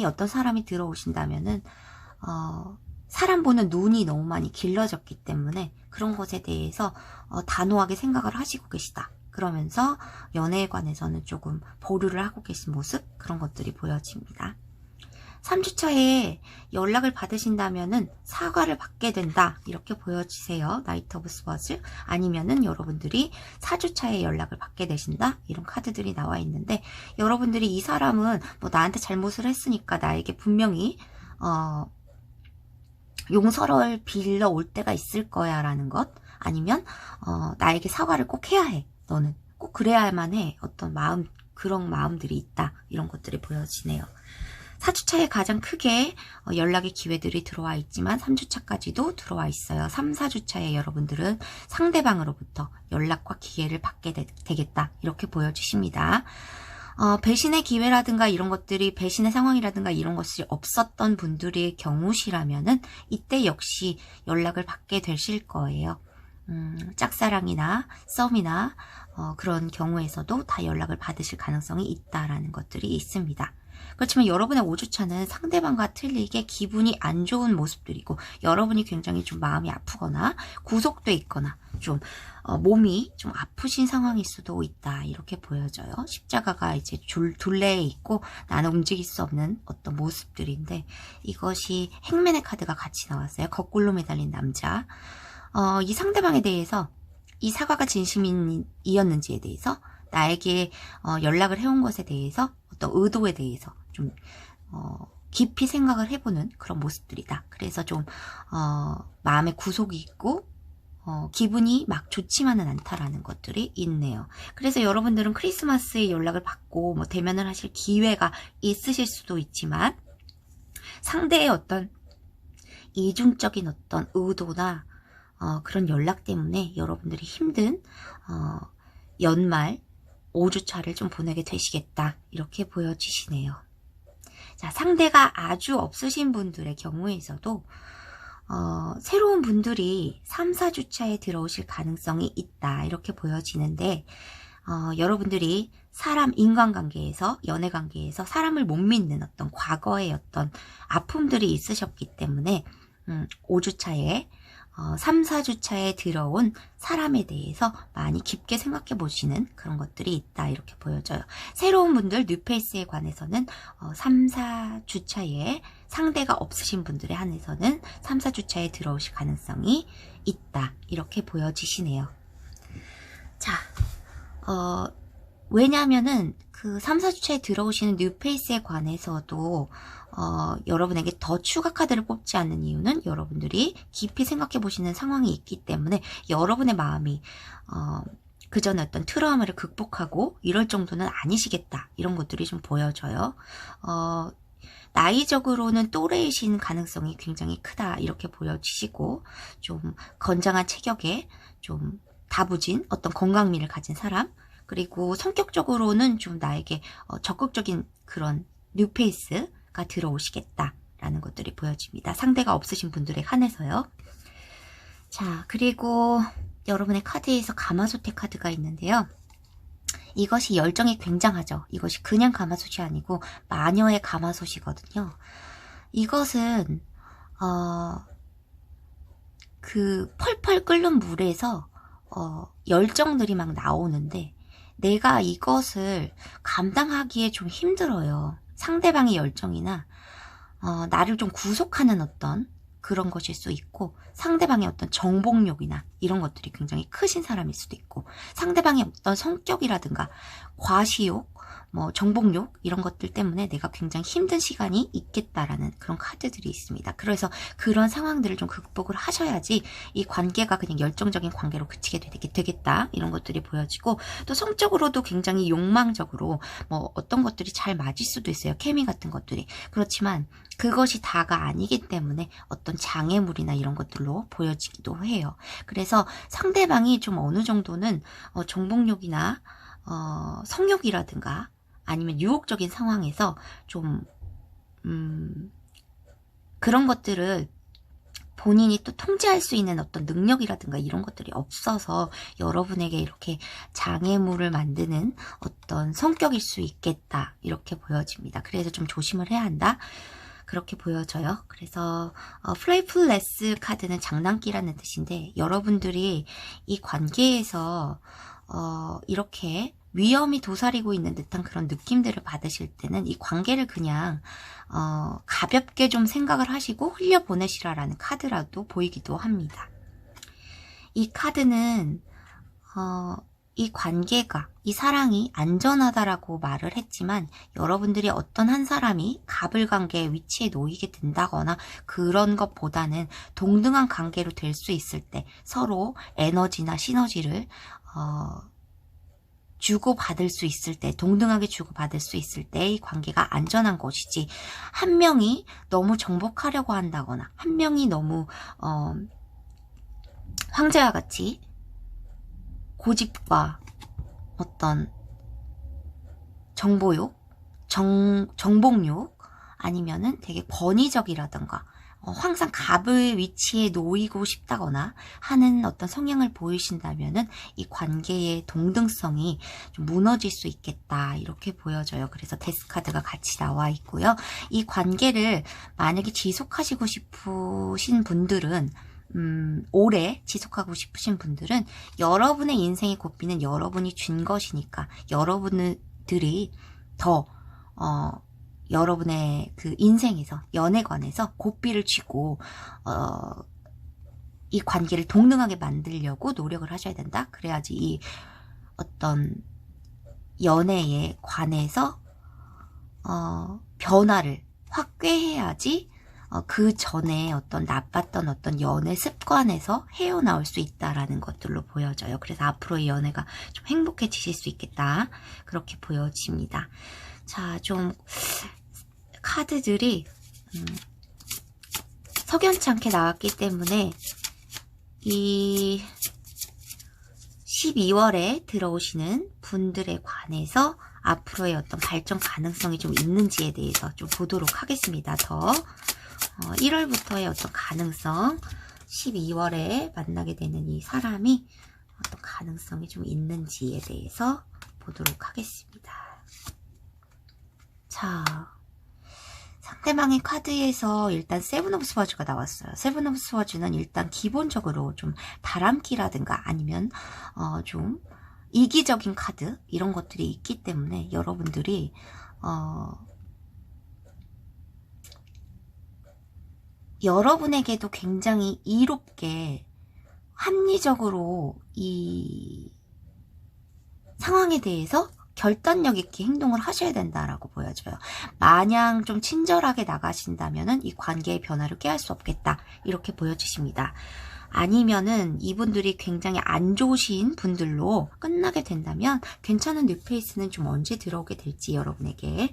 어떤 사람이 들어오신다면은 사람 보는 눈이 너무 많이 길러졌기 때문에 그런 것에 대해서 단호하게 생각을 하시고 계시다. 그러면서 연애에 관해서는 조금 보류를 하고 계신 모습, 그런 것들이 보여집니다. 3주차에 연락을 받으신다면은 사과를 받게 된다, 이렇게 보여지세요. 나이트 오브 스워즈. 아니면은 여러분들이 4주차에 연락을 받게 되신다, 이런 카드들이 나와 있는데, 여러분들이 이 사람은 뭐 나한테 잘못을 했으니까 나에게 분명히 용서를 빌러 올 때가 있을 거야 라는 것, 아니면 나에게 사과를 꼭 해야 해, 너는 꼭 그래야만 해, 어떤 마음, 그런 마음들이 있다, 이런 것들이 보여지네요. 4주차에 가장 크게 연락의 기회들이 들어와 있지만 3주차까지도 들어와 있어요. 3, 4주차에 여러분들은 상대방으로부터 연락과 기회를 받게 되겠다, 이렇게 보여주십니다. 배신의 기회라든가 이런 것들이, 배신의 상황이라든가 이런 것이 없었던 분들의 경우시라면은 이때 역시 연락을 받게 되실 거예요. 짝사랑이나 썸이나 그런 경우에서도 다 연락을 받으실 가능성이 있다라는 것들이 있습니다. 그렇지만 여러분의 5주차는 상대방과 틀리게 기분이 안 좋은 모습들이고, 여러분이 굉장히 좀 마음이 아프거나 구속돼 있거나 좀 몸이 좀 아프신 상황일 수도 있다, 이렇게 보여져요. 십자가가 이제 둘레에 있고 나는 움직일 수 없는 어떤 모습들인데, 이것이 행맨의 카드가 같이 나왔어요. 거꾸로 매달린 남자. 이 상대방에 대해서 이 사과가 진심이었는지에 대해서, 나에게 연락을 해온 것에 대해서, 어떤 의도에 대해서 좀 깊이 생각을 해보는 그런 모습들이다. 그래서 좀 마음에 구속이 있고 기분이 막 좋지만은 않다라는 것들이 있네요. 그래서 여러분들은 크리스마스에 연락을 받고 뭐 대면을 하실 기회가 있으실 수도 있지만 상대의 어떤 이중적인 어떤 의도나 그런 연락 때문에 여러분들이 힘든 연말 5주차를 좀 보내게 되시겠다, 이렇게 보여지시네요. 자, 상대가 아주 없으신 분들의 경우에서도 새로운 분들이 3, 4주차에 들어오실 가능성이 있다, 이렇게 보여지는데 여러분들이 사람 인간관계에서, 연애관계에서 사람을 못 믿는 어떤 과거의 어떤 아픔들이 있으셨기 때문에 5주차에 3, 4주차에 들어온 사람에 대해서 많이 깊게 생각해 보시는 그런 것들이 있다, 이렇게 보여져요. 새로운 분들, 뉴페이스에 관해서는 3, 4주차에 상대가 없으신 분들에 한해서는 3, 4주차에 들어오실 가능성이 있다, 이렇게 보여지시네요. 자, 왜냐하면은 그 3, 4주차에 들어오시는 뉴페이스에 관해서도 여러분에게 더 추가 카드를 뽑지 않는 이유는 여러분들이 깊이 생각해 보시는 상황이 있기 때문에 여러분의 마음이 그 전에 어떤 트라우마를 극복하고 이럴 정도는 아니시겠다, 이런 것들이 좀 보여져요. 나이적으로는 또래이신 가능성이 굉장히 크다, 이렇게 보여지시고 좀 건장한 체격에 좀 다부진 어떤 건강미를 가진 사람, 그리고 성격적으로는 좀 나에게 적극적인 그런 뉴페이스가 들어오시겠다라는 것들이 보여집니다. 상대가 없으신 분들에 한해서요. 자, 그리고 여러분의 카드에서 가마솥의 카드가 있는데요. 이것이 열정이 굉장하죠. 이것이 그냥 가마솥이 아니고 마녀의 가마솥이거든요. 이것은 그 펄펄 끓는 물에서 열정들이 막 나오는데 내가 이것을 감당하기에 좀 힘들어요. 상대방의 열정이나 나를 좀 구속하는 어떤 그런 것일 수 있고, 상대방의 어떤 정복욕이나 이런 것들이 굉장히 크신 사람일 수도 있고, 상대방의 어떤 성격이라든가 과시욕, 뭐 정복욕 이런 것들 때문에 내가 굉장히 힘든 시간이 있겠다라는 그런 카드들이 있습니다. 그래서 그런 상황들을 좀 극복을 하셔야지 이 관계가 그냥 열정적인 관계로 그치게 되겠다, 이런 것들이 보여지고, 또 성적으로도 굉장히 욕망적으로 뭐 어떤 것들이 잘 맞을 수도 있어요. 케미 같은 것들이. 그렇지만 그것이 다가 아니기 때문에 어떤 장애물이나 이런 것들로 보여지기도 해요. 그래서 상대방이 좀 어느 정도는 정복욕이나 성욕이라든가 아니면 유혹적인 상황에서 좀 그런 것들을 본인이 또 통제할 수 있는 어떤 능력이라든가 이런 것들이 없어서 여러분에게 이렇게 장애물을 만드는 어떤 성격일 수 있겠다, 이렇게 보여집니다. 그래서 좀 조심을 해야 한다, 그렇게 보여져요. 그래서 플레이풀레스 카드는 장난기라는 뜻인데, 여러분들이 이 관계에서 이렇게 위험이 도사리고 있는 듯한 그런 느낌들을 받으실 때는 이 관계를 그냥 가볍게 좀 생각을 하시고 흘려보내시라라는 카드라도 보이기도 합니다. 이 카드는 이 관계가, 이 사랑이 안전하다라고 말을 했지만 여러분들이 어떤 한 사람이 갑을관계의 위치에 놓이게 된다거나 그런 것보다는 동등한 관계로 될 수 있을 때 서로 에너지나 시너지를 주고받을 수 있을 때, 동등하게 주고받을 수 있을 때 이 관계가 안전한 것이지, 한 명이 너무 정복하려고 한다거나 한 명이 너무 황제와 같이 고집과 어떤 정보욕, 정복욕, 아니면은 되게 권위적이라던가 항상 갑의 위치에 놓이고 싶다거나 하는 어떤 성향을 보이신다면은 이 관계의 동등성이 좀 무너질 수 있겠다, 이렇게 보여져요. 그래서 데스 카드가 같이 나와 있고요. 이 관계를 만약에 지속하시고 싶으신 분들은 오래 지속하고 싶으신 분들은 여러분의 인생의 고삐는 여러분이 준 것이니까 여러분들이 더 여러분의 그 인생에서, 연애관에서 고삐를 쥐고 이 관계를 동등하게 만들려고 노력을 하셔야 된다. 그래야지 이 어떤 연애에 관해서 변화를 확 꾀해야지 그 전에 어떤 나빴던 어떤 연애 습관에서 헤어나올 수 있다라는 것들로 보여져요. 그래서 앞으로의 연애가 좀 행복해지실 수 있겠다. 그렇게 보여집니다. 자, 좀 카드들이 석연치 않게 나왔기 때문에 이 12월에 들어오시는 분들에 관해서 앞으로의 어떤 발전 가능성이 좀 있는지에 대해서 좀 보도록 하겠습니다. 더 1월부터의 어떤 가능성, 12월에 만나게 되는 이 사람이 어떤 가능성이 좀 있는지에 대해서 보도록 하겠습니다. 자, 상대방의 카드에서 일단 세븐 오브 스워즈가 나왔어요. 세븐 오브 스워즈는 일단 기본적으로 좀 바람기라든가 아니면 좀 이기적인 카드 이런 것들이 있기 때문에 여러분들이 여러분에게도 굉장히 이롭게 합리적으로 이 상황에 대해서 결단력 있게 행동을 하셔야 된다라고 보여져요. 마냥 좀 친절하게 나가신다면은 이 관계의 변화를 꾀할 수 없겠다. 이렇게 보여주십니다. 아니면은 이분들이 굉장히 안 좋으신 분들로 끝나게 된다면 괜찮은 뉴페이스는 좀 언제 들어오게 될지 여러분에게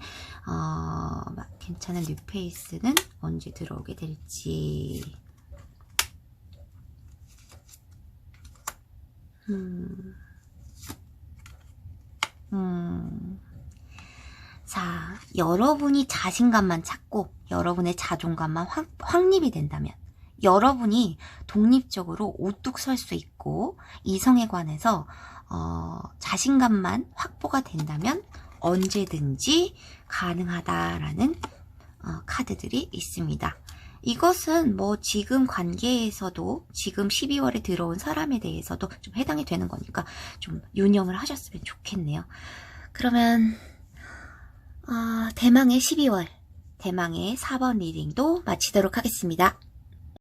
괜찮은 뉴페이스는 언제 들어오게 될지 자, 여러분이 자신감만 찾고 여러분의 자존감만 확립이 된다면 여러분이 독립적으로 우뚝 설 수 있고 이성에 관해서 자신감만 확보가 된다면 언제든지 가능하다라는 카드들이 있습니다. 이것은 뭐 지금 관계에서도 지금 12월에 들어온 사람에 대해서도 좀 해당이 되는 거니까 좀 유념을 하셨으면 좋겠네요. 그러면 대망의 12월, 대망의 4번 리딩도 마치도록 하겠습니다.